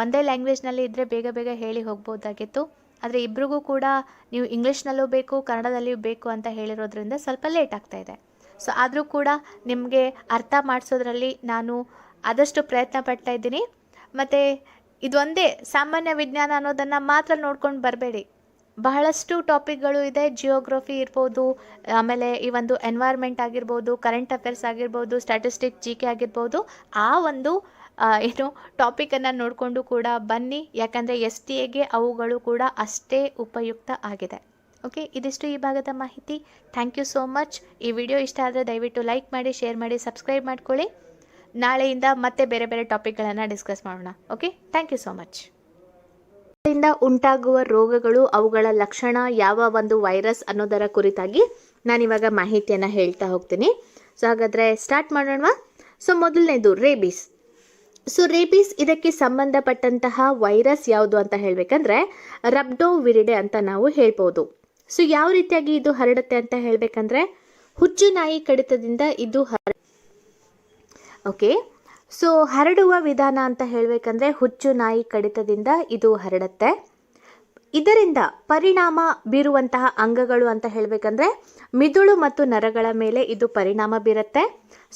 ಒಂದೇ ಲ್ಯಾಂಗ್ವೇಜ್ನಲ್ಲಿ ಇದ್ದರೆ ಬೇಗ ಹೇಳಿ ಹೋಗ್ಬೋದಾಗಿತ್ತು. ಆದರೆ ಇಬ್ರಿಗೂ ಕೂಡ ನೀವು ಇಂಗ್ಲೀಷ್ನಲ್ಲೂ ಬೇಕು, ಕನ್ನಡದಲ್ಲಿಯೂ ಬೇಕು ಅಂತ ಹೇಳಿರೋದ್ರಿಂದ ಸ್ವಲ್ಪ ಲೇಟ್ ಆಗ್ತಾ ಇದೆ. ಸೊ ಆದರೂ ಕೂಡ ನಿಮಗೆ ಅರ್ಥ ಮಾಡಿಸೋದ್ರಲ್ಲಿ ನಾನು ಆದಷ್ಟು ಪ್ರಯತ್ನ ಪಡ್ತಾ ಇದ್ದೀನಿ. ಮತ್ತು ಇದೊಂದೇ ಸಾಮಾನ್ಯ ವಿಜ್ಞಾನ ಅನ್ನೋದನ್ನು ಮಾತ್ರ ನೋಡ್ಕೊಂಡು ಬರಬೇಡಿ. ಬಹಳಷ್ಟು ಟಾಪಿಕ್ಗಳು ಇದೆ. ಜಿಯೋಗ್ರಫಿ ಇರ್ಬೋದು, ಆಮೇಲೆ ಈ ಒಂದು ಎನ್ವೈರ್ಮೆಂಟ್ ಆಗಿರ್ಬೋದು, ಕರೆಂಟ್ ಅಫೇರ್ಸ್ ಆಗಿರ್ಬೋದು, ಸ್ಟ್ಯಾಟಿಸ್ಟಿಕ್, GK ಆಗಿರ್ಬೋದು. ಆ ಒಂದು ಟಾಪಿಕನ್ನು ನೋಡಿಕೊಂಡು ಕೂಡ ಬನ್ನಿ. ಯಾಕಂದರೆ STA ಅವುಗಳು ಕೂಡ ಅಷ್ಟೇ ಉಪಯುಕ್ತ ಆಗಿದೆ. ಓಕೆ, ಇದಿಷ್ಟು ಈ ಭಾಗದ ಮಾಹಿತಿ. Thank you so much. ಈ ವಿಡಿಯೋ ಇಷ್ಟ ಆದರೆ ದಯವಿಟ್ಟು ಲೈಕ್ ಮಾಡಿ, ಶೇರ್ ಮಾಡಿ, ಸಬ್ಸ್ಕ್ರೈಬ್ ಮಾಡ್ಕೊಳ್ಳಿ. ನಾಳೆಯಿಂದ ಮತ್ತೆ ಬೇರೆ ಟಾಪಿಕ್ಗಳನ್ನು ಡಿಸ್ಕಸ್ ಮಾಡೋಣ. Okay, thank you so much. ರಿಂದ ಉಂಟಾಗುವ ರೋಗಗಳು, ಅವುಗಳ ಲಕ್ಷಣ, ಯಾವ ಒಂದು ವೈರಸ್ ಅನ್ನೋದರ ಕುರಿತಾಗಿ ನಾನಿವಾಗ ಮಾಹಿತಿಯನ್ನು ಹೇಳ್ತಾ ಹೋಗ್ತೀನಿ. ಸೊ ಹಾಗಾದರೆ ಸ್ಟಾರ್ಟ್ ಮಾಡೋಣ. ಸೊ ಮೊದಲನೇದು ರೇಬಿಸ್. ಸೊ ರೇಬಿಸ್, ಇದಕ್ಕೆ ಸಂಬಂಧಪಟ್ಟಂತಹ ವೈರಸ್ ಯಾವುದು ಅಂತ ಹೇಳಬೇಕಂದ್ರೆ ರಬ್ಡೋವಿರಿಡೆ ಅಂತ ನಾವು ಹೇಳ್ಬೋದು. ಸೊ ಯಾವ ರೀತಿಯಾಗಿ ಇದು ಹರಡುತ್ತೆ ಅಂತ ಹೇಳಬೇಕಂದ್ರೆ ಹುಚ್ಚು ನಾಯಿ ಕಡಿತದಿಂದ ಇದು ಓಕೆ. ಸೊ ಹರಡುವ ವಿಧಾನ ಅಂತ ಹೇಳಬೇಕಂದ್ರೆ ಹುಚ್ಚು ನಾಯಿ ಕಡಿತದಿಂದ ಇದು ಹರಡುತ್ತೆ. ಇದರಿಂದ ಪರಿಣಾಮ ಬೀರುವಂತಹ ಅಂಗಗಳು ಅಂತ ಹೇಳಬೇಕಂದ್ರೆ ಮಿದುಳು ಮತ್ತು ನರಗಳ ಮೇಲೆ ಇದು ಪರಿಣಾಮ ಬೀರುತ್ತೆ.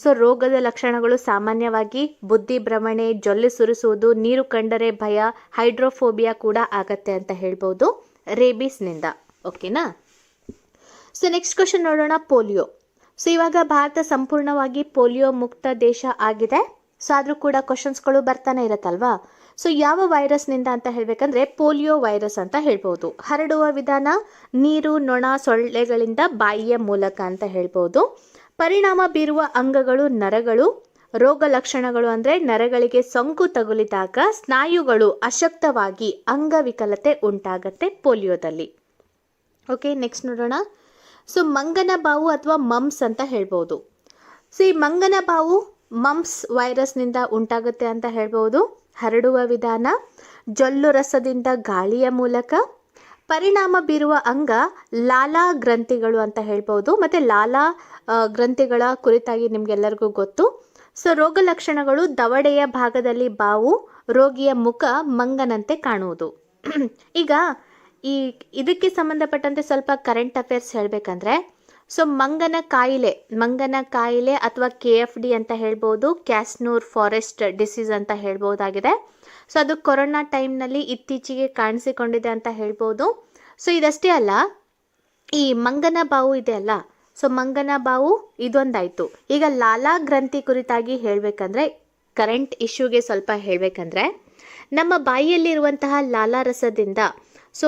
ಸೊ ರೋಗದ ಲಕ್ಷಣಗಳು ಸಾಮಾನ್ಯವಾಗಿ ಬುದ್ಧಿ ಭ್ರಮಣೆ, ಜೊಲ್ಲೆ ಸುರಿಸುವುದು, ನೀರು ಕಂಡರೆ ಭಯ, ಹೈಡ್ರೋಫೋಬಿಯಾ ಕೂಡ ಆಗತ್ತೆ ಅಂತ ಹೇಳ್ಬೋದು ರೇಬಿಸ್ನಿಂದ. ಓಕೆನಾ? ಸೊ ನೆಕ್ಸ್ಟ್ ಕ್ವಶನ್ ನೋಡೋಣ, ಪೋಲಿಯೋ. ಸೊ ಇವಾಗ ಭಾರತ ಸಂಪೂರ್ಣವಾಗಿ ಪೋಲಿಯೋ ಮುಕ್ತ ದೇಶ ಆಗಿದೆ. ಸೊ ಆದರೂ ಕೂಡ ಕ್ವಶನ್ಸ್ಗಳು ಬರ್ತಾನೆ ಇರತ್ತಲ್ವಾ. ಸೊ ಯಾವ ವೈರಸ್ನಿಂದ ಅಂತ ಹೇಳಬೇಕಂದ್ರೆ ಪೋಲಿಯೋ ವೈರಸ್ ಅಂತ ಹೇಳ್ಬೋದು. ಹರಡುವ ವಿಧಾನ ನೀರು, ನೊಣ, ಸೊಳ್ಳೆಗಳಿಂದ ಬಾಯಿಯ ಮೂಲಕ ಅಂತ ಹೇಳ್ಬೋದು. ಪರಿಣಾಮ ಬೀರುವ ಅಂಗಗಳು ನರಗಳು. ರೋಗ ಲಕ್ಷಣಗಳು ಅಂದರೆ ನರಗಳಿಗೆ ಸೋಂಕು ತಗುಲಿದಾಗ ಸ್ನಾಯುಗಳು ಅಶಕ್ತವಾಗಿ ಅಂಗವಿಕಲತೆ ಉಂಟಾಗತ್ತೆ ಪೋಲಿಯೋದಲ್ಲಿ. ಓಕೆ, ನೆಕ್ಸ್ಟ್ ನೋಡೋಣ. ಸೊ ಮಂಗನ ಬಾವು ಅಥವಾ ಮಮ್ಸ್ ಅಂತ ಹೇಳ್ಬೋದು. ಸೊ ಈ ಮಂಗನ ಬಾವು ಮಮ್ಸ್ ವೈರಸ್ನಿಂದ ಉಂಟಾಗುತ್ತೆ ಅಂತ ಹೇಳ್ಬೋದು. ಹರಡುವ ವಿಧಾನ ಜೊಲ್ಲು ರಸದಿಂದ ಗಾಳಿಯ ಮೂಲಕ. ಪರಿಣಾಮ ಬೀರುವ ಅಂಗ ಲಾಲಾ ಗ್ರಂಥಿಗಳು ಅಂತ ಹೇಳ್ಬೋದು. ಮತ್ತು ಲಾಲಾ ಗ್ರಂಥಿಗಳ ಕುರಿತಾಗಿ ನಿಮಗೆಲ್ಲರಿಗೂ ಗೊತ್ತು. ಸೊ ರೋಗ ಲಕ್ಷಣಗಳು ದವಡೆಯ ಭಾಗದಲ್ಲಿ ಬಾವು, ರೋಗಿಯ ಮುಖ ಮಂಗನಂತೆ ಕಾಣುವುದು. ಈಗ ಇದಕ್ಕೆ ಸಂಬಂಧಪಟ್ಟಂತೆ ಸ್ವಲ್ಪ ಕರೆಂಟ್ ಅಫೇರ್ಸ್ ಹೇಳಬೇಕಂದ್ರೆ ಸೊ ಮಂಗನ ಕಾಯಿಲೆ ಅಥವಾ KFD ಅಂತ ಹೇಳ್ಬೋದು, ಕ್ಯಾಸ್ನೂರ್ ಫಾರೆಸ್ಟ್ ಡಿಸೀಸ್ ಅಂತ ಹೇಳ್ಬೋದಾಗಿದೆ. ಸೊ ಅದು ಕೊರೋನಾ ಟೈಮ್ನಲ್ಲಿ ಇತ್ತೀಚೆಗೆ ಕಾಣಿಸಿಕೊಂಡಿದೆ ಅಂತ ಹೇಳ್ಬೋದು. ಸೊ ಇದಷ್ಟೇ ಅಲ್ಲ, ಈ ಮಂಗನ ಬಾವು ಇದೆ ಅಲ್ಲ, ಸೊ ಮಂಗನ ಬಾವು ಇದೊಂದಾಯಿತು. ಈಗ ಲಾಲಾ ಗ್ರಂಥಿ ಕುರಿತಾಗಿ ಹೇಳಬೇಕಂದ್ರೆ ಕರೆಂಟ್ ಇಶ್ಯೂಗೆ ಸ್ವಲ್ಪ ಹೇಳಬೇಕಂದ್ರೆ ನಮ್ಮ ಬಾಯಿಯಲ್ಲಿರುವಂತಹ ಲಾಲಾ ರಸದಿಂದ ಸೊ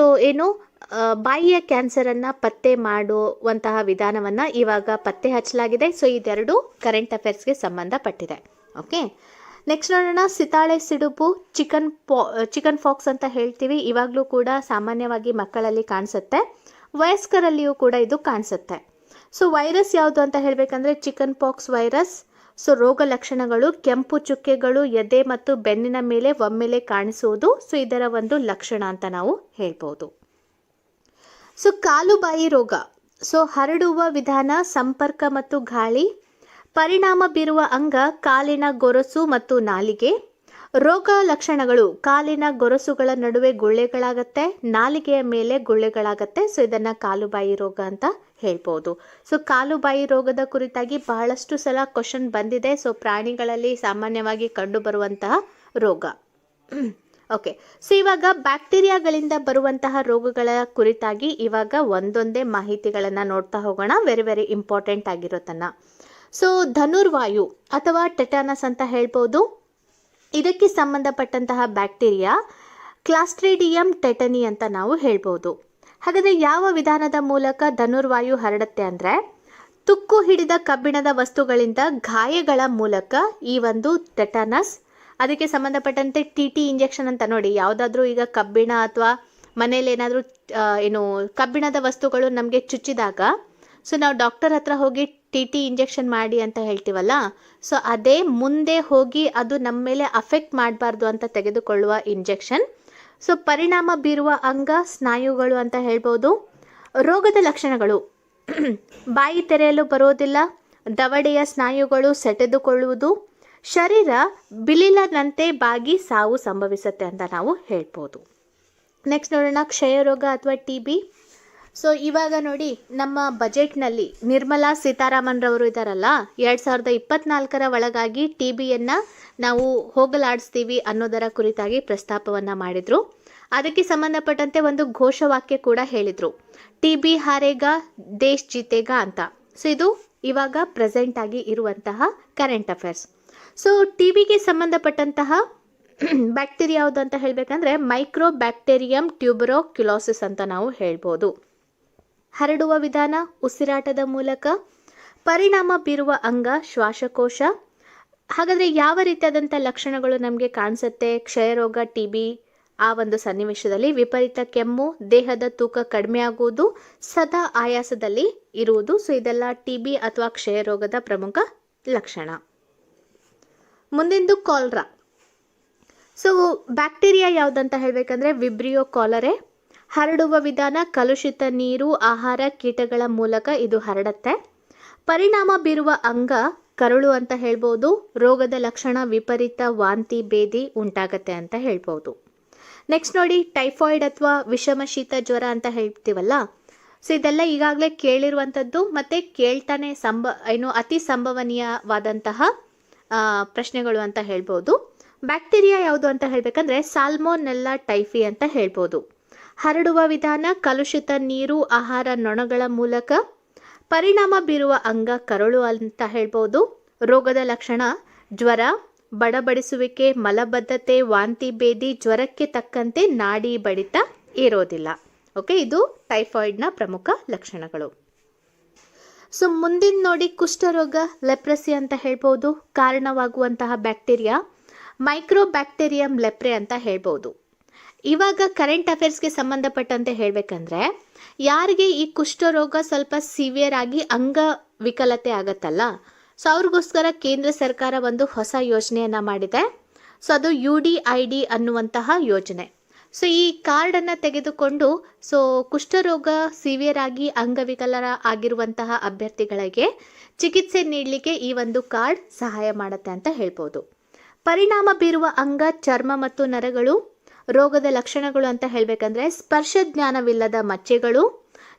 ಬಾಯಿಯ ಕ್ಯಾನ್ಸರನ್ನು ಪತ್ತೆ ಮಾಡುವಂತಹ ವಿಧಾನವನ್ನು ಇವಾಗ ಪತ್ತೆ ಹಚ್ಚಲಾಗಿದೆ. ಸೊ ಇದೆರಡು ಕರೆಂಟ್ ಅಫೇರ್ಸ್ಗೆ ಸಂಬಂಧಪಟ್ಟಿದೆ. ಓಕೆ, ನೆಕ್ಸ್ಟ್ ನೋಡೋಣ. ಸಿತಾಳೆ ಸಿಡುಬು, ಚಿಕನ್ ಫಾಕ್ಸ್ ಅಂತ ಹೇಳ್ತೀವಿ. ಇವಾಗಲೂ ಕೂಡ ಸಾಮಾನ್ಯವಾಗಿ ಮಕ್ಕಳಲ್ಲಿ ಕಾಣಿಸುತ್ತೆ, ವಯಸ್ಕರಲ್ಲಿಯೂ ಕೂಡ ಇದು ಕಾಣಿಸುತ್ತೆ. ಸೊ ವೈರಸ್ ಯಾವುದು ಅಂತ ಹೇಳಬೇಕಂದ್ರೆ ಚಿಕನ್ ಪಾಕ್ಸ್ ವೈರಸ್. ಸೊ ರೋಗ ಲಕ್ಷಣಗಳು ಕೆಂಪು ಚುಕ್ಕೆಗಳು ಎದೆ ಮತ್ತು ಬೆನ್ನಿನ ಮೇಲೆ ಒಮ್ಮೆಲೆ ಕಾಣಿಸುವುದು. ಸೊ ಇದರ ಒಂದು ಲಕ್ಷಣ ಅಂತ ನಾವು ಹೇಳ್ಬೋದು. ಸೊ ಕಾಲುಬಾಯಿ ರೋಗ. ಸೊ ಹರಡುವ ವಿಧಾನ ಸಂಪರ್ಕ ಮತ್ತು ಗಾಳಿ. ಪರಿಣಾಮ ಬೀರುವ ಅಂಗ ಕಾಲಿನ ಗೊರಸು ಮತ್ತು ನಾಲಿಗೆ. ರೋಗ ಲಕ್ಷಣಗಳು ಕಾಲಿನ ಗೊರಸುಗಳ ನಡುವೆ ಗುಳ್ಳೆಗಳಾಗತ್ತೆ, ನಾಲಿಗೆಯ ಮೇಲೆ ಗುಳ್ಳೆಗಳಾಗತ್ತೆ. ಸೊ ಇದನ್ನು ಕಾಲುಬಾಯಿ ರೋಗ ಅಂತ ಹೇಳ್ಬೋದು. ಸೊ ಕಾಲುಬಾಯಿ ರೋಗದ ಕುರಿತಾಗಿ ಬಹಳಷ್ಟು ಸಲ ಕ್ವಶನ್ ಬಂದಿದೆ. ಸೊ ಪ್ರಾಣಿಗಳಲ್ಲಿ ಸಾಮಾನ್ಯವಾಗಿ ಕಂಡುಬರುವಂತಹ ರೋಗ. ಓಕೆ, ಸೊ ಇವಾಗ ಬ್ಯಾಕ್ಟೀರಿಯಾಗಳಿಂದ ಬರುವಂತಹ ರೋಗಗಳ ಕುರಿತಾಗಿ ಇವಾಗ ಒಂದೊಂದೇ ಮಾಹಿತಿಗಳನ್ನು ನೋಡ್ತಾ ಹೋಗೋಣ, ವೆರಿ ಇಂಪಾರ್ಟೆಂಟ್ ಆಗಿರೋದನ್ನು. ಸೊ ಧನುರ್ವಾಯು ಅಥವಾ ಟೆಟಾನಸ್ ಅಂತ ಹೇಳ್ಬೋದು. ಇದಕ್ಕೆ ಸಂಬಂಧಪಟ್ಟಂತಹ ಬ್ಯಾಕ್ಟೀರಿಯಾ ಕ್ಲಾಸ್ಟ್ರಿಡಿಯಂ ಟೆಟನಿ ಅಂತ ನಾವು ಹೇಳ್ಬೋದು. ಹಾಗಾದರೆ ಯಾವ ವಿಧಾನದ ಮೂಲಕ ಧನುರ್ವಾಯು ಹರಡುತ್ತೆ ಅಂದರೆ ತುಕ್ಕು ಹಿಡಿದ ಕಬ್ಬಿಣದ ವಸ್ತುಗಳಿಂದ ಗಾಯಗಳ ಮೂಲಕ ಈ ಒಂದು ಟೆಟನಸ್. ಅದಕ್ಕೆ ಸಂಬಂಧಪಟ್ಟಂತೆ ಟಿ ಇಂಜೆಕ್ಷನ್ ಅಂತ ನೋಡಿ, ಯಾವುದಾದ್ರೂ ಈಗ ಕಬ್ಬಿಣ ಅಥವಾ ಮನೇಲಿ ಏನಾದರೂ ಕಬ್ಬಿಣದ ವಸ್ತುಗಳು ನಮಗೆ ಚುಚ್ಚಿದಾಗ ಸೊ ನಾವು ಡಾಕ್ಟರ್ ಹತ್ರ ಹೋಗಿ ಟಿ ಇಂಜೆಕ್ಷನ್ ಮಾಡಿ ಅಂತ ಹೇಳ್ತೀವಲ್ಲ, ಸೊ ಅದೇ ಮುಂದೆ ಹೋಗಿ ಅದು ನಮ್ಮ ಮೇಲೆ ಅಫೆಕ್ಟ್ ಮಾಡಬಾರ್ದು ಅಂತ ತೆಗೆದುಕೊಳ್ಳುವ ಇಂಜೆಕ್ಷನ್. ಸೊ ಪರಿಣಾಮ ಬೀರುವ ಅಂಗ ಸ್ನಾಯುಗಳು ಅಂತ ಹೇಳ್ಬೋದು. ರೋಗದ ಲಕ್ಷಣಗಳು ಬಾಯಿ ತೆರೆಯಲು ಬರೋದಿಲ್ಲ, ದವಡೆಯ ಸ್ನಾಯುಗಳು ಸೆಟೆದುಕೊಳ್ಳುವುದು, ಶರೀರ ಬಿಳಿಲನಂತೆ ಬಾಗಿ ಸಾವು ಸಂಭವಿಸುತ್ತೆ ಅಂತ ನಾವು ಹೇಳ್ಬೋದು. ನೆಕ್ಸ್ಟ್ ನೋಡೋಣ ಕ್ಷಯರೋಗ ಅಥವಾ TB. ಸೊ ಇವಾಗ ನೋಡಿ ನಮ್ಮ ಬಜೆಟ್ನಲ್ಲಿ ನಿರ್ಮಲಾ ಸೀತಾರಾಮನ್ ರವರು ಇದ್ದಾರಲ್ಲ, 2024ರ ಒಳಗಾಗಿ TBಯನ್ನು ನಾವು ಹೋಗಲಾಡಿಸ್ತೀವಿ ಅನ್ನೋದರ ಕುರಿತಾಗಿ ಪ್ರಸ್ತಾಪವನ್ನು ಮಾಡಿದರು. ಅದಕ್ಕೆ ಸಂಬಂಧಪಟ್ಟಂತೆ ಒಂದು ಘೋಷವಾಕ್ಯ ಕೂಡ ಹೇಳಿದರು, TB ಹಾರೇಗಾ ದೇಶ್ ಜೀತೇಗಾ ಅಂತ. ಸೊ ಇದು ಇವಾಗ ಪ್ರೆಸೆಂಟ್ ಆಗಿ ಇರುವಂತಹ ಕರೆಂಟ್ ಅಫೇರ್ಸ್. ಸೊ TBಗೆ ಸಂಬಂಧಪಟ್ಟಂತಹ ಬ್ಯಾಕ್ಟೀರಿಯಾ ಯಾವುದು ಅಂತ ಹೇಳಬೇಕಂದ್ರೆ ಮೈಕ್ರೋ ಬ್ಯಾಕ್ಟೀರಿಯಂ ಟ್ಯೂಬರೋಕ್ಯುಲೋಸಿಸ್ ಅಂತ ನಾವು ಹೇಳ್ಬೋದು. ಹರಡುವ ವಿಧಾನ ಉಸಿರಾಟದ ಮೂಲಕ, ಪರಿಣಾಮ ಬೀರುವ ಅಂಗ ಶ್ವಾಸಕೋಶ. ಹಾಗಾದರೆ ಯಾವ ರೀತಿಯಾದಂಥ ಲಕ್ಷಣಗಳು ನಮಗೆ ಕಾಣಿಸುತ್ತೆ ಕ್ಷಯರೋಗ TB ಆ ಒಂದು ಸನ್ನಿವೇಶದಲ್ಲಿ? ವಿಪರೀತ ಕೆಮ್ಮು, ದೇಹದ ತೂಕ ಕಡಿಮೆ ಆಗುವುದು, ಸದಾ ಆಯಾಸದಲ್ಲಿ ಇರುವುದು. ಸೊ ಇದೆಲ್ಲ TB ಅಥವಾ ಕ್ಷಯರೋಗದ ಪ್ರಮುಖ ಲಕ್ಷಣ. ಮುಂದಿಂದು ಕಾಲರಾ. ಸೊ ಬ್ಯಾಕ್ಟೀರಿಯಾ ಯಾವುದಂತ ಹೇಳಬೇಕಂದ್ರೆ ವಿಬ್ರಿಯೋ ಕಾಲರೆ. ಹರಡುವ ವಿಧಾನ ಕಲುಷಿತ ನೀರು, ಆಹಾರ, ಕೀಟಗಳ ಮೂಲಕ ಇದು ಹರಡುತ್ತೆ. ಪರಿಣಾಮ ಬೀರುವ ಅಂಗ ಕರುಳು ಅಂತ ಹೇಳ್ಬೋದು. ರೋಗದ ಲಕ್ಷಣ ವಿಪರೀತ ವಾಂತಿ ಭೇದಿ ಉಂಟಾಗತ್ತೆ ಅಂತ ಹೇಳ್ಬೋದು. ನೆಕ್ಸ್ಟ್ ನೋಡಿ ಟೈಫಾಯ್ಡ್ ಅಥವಾ ವಿಷಮ ಶೀತ ಜ್ವರ ಅಂತ ಹೇಳ್ತೀವಲ್ಲ, ಸೊ ಇದೆಲ್ಲ ಈಗಾಗಲೇ ಕೇಳಿರುವಂಥದ್ದು ಮತ್ತು ಕೇಳ್ತಾನೆ ಅತಿ ಸಂಭವನೀಯವಾದಂತಹ ಪ್ರಶ್ನೆಗಳು ಅಂತ ಹೇಳ್ಬೋದು. ಬ್ಯಾಕ್ಟೀರಿಯಾ ಯಾವುದು ಅಂತ ಹೇಳಬೇಕಂದ್ರೆ ಸಾಲ್ಮೊನೆಲ್ಲಾ ಟೈಫಿ ಅಂತ ಹೇಳ್ಬೋದು. ಹರಡುವ ವಿಧಾನ ಕಲುಷಿತ ನೀರು, ಆಹಾರ, ನೊಣಗಳ ಮೂಲಕ. ಪರಿಣಾಮ ಬೀರುವ ಅಂಗ ಕರುಳು ಅಂತ ಹೇಳ್ಬೋದು. ರೋಗದ ಲಕ್ಷಣ ಜ್ವರ, ಬಡಬಡಿಸುವಿಕೆ, ಮಲಬದ್ಧತೆ, ವಾಂತಿ ಭೇದಿ, ಜ್ವರಕ್ಕೆ ತಕ್ಕಂತೆ ನಾಡಿ ಬಡಿತ ಇರೋದಿಲ್ಲ. ಓಕೆ, ಇದು ಟೈಫಾಯ್ಡ್ನ ಪ್ರಮುಖ ಲಕ್ಷಣಗಳು. ಸೊ ಮುಂದಿನ ನೋಡಿ ಕುಷ್ಠರೋಗ ಲೆಪ್ರಸಿ ಅಂತ ಹೇಳ್ಬೋದು. ಕಾರಣವಾಗುವಂತಹ ಬ್ಯಾಕ್ಟೀರಿಯಾ ಮೈಕ್ರೋ ಬ್ಯಾಕ್ಟೀರಿಯಂ ಲೆಪ್ರೆ ಅಂತ ಹೇಳ್ಬೋದು. ಇವಾಗ ಕರೆಂಟ್ ಅಫೇರ್ಸ್ಗೆ ಸಂಬಂಧಪಟ್ಟಂತೆ ಹೇಳಬೇಕಂದ್ರೆ ಯಾರಿಗೆ ಈ ಕುಷ್ಠರೋಗ ಸ್ವಲ್ಪ ಸಿವಿಯರ್ ಆಗಿ ಅಂಗವಿಕಲತೆ ಆಗತ್ತಲ್ಲ, ಸೊ ಅವ್ರಿಗೋಸ್ಕರ ಕೇಂದ್ರ ಸರ್ಕಾರ ಒಂದು ಹೊಸ ಯೋಜನೆಯನ್ನು ಮಾಡಿದೆ. ಸೊ ಅದು UDID ಅನ್ನುವಂತಹ ಯೋಜನೆ. ಸೊ ಈ ಕಾರ್ಡನ್ನು ತೆಗೆದುಕೊಂಡು ಸೊ ಕುಷ್ಠರೋಗ ಸಿವಿಯರ್ ಆಗಿ ಅಂಗವಿಕಲರ ಆಗಿರುವಂತಹ ಅಭ್ಯರ್ಥಿಗಳಿಗೆ ಚಿಕಿತ್ಸೆ ನೀಡಲಿಕ್ಕೆ ಈ ಒಂದು ಕಾರ್ಡ್ ಸಹಾಯ ಮಾಡುತ್ತೆ ಅಂತ ಹೇಳ್ಬೋದು. ಪರಿಣಾಮ ಬೀರುವ ಅಂಗ ಚರ್ಮ ಮತ್ತು ನರಗಳು. ರೋಗದ ಲಕ್ಷಣಗಳು ಅಂತ ಹೇಳಬೇಕಂದ್ರೆ ಸ್ಪರ್ಶ ಜ್ಞಾನವಿಲ್ಲದ ಮಚ್ಚೆಗಳು,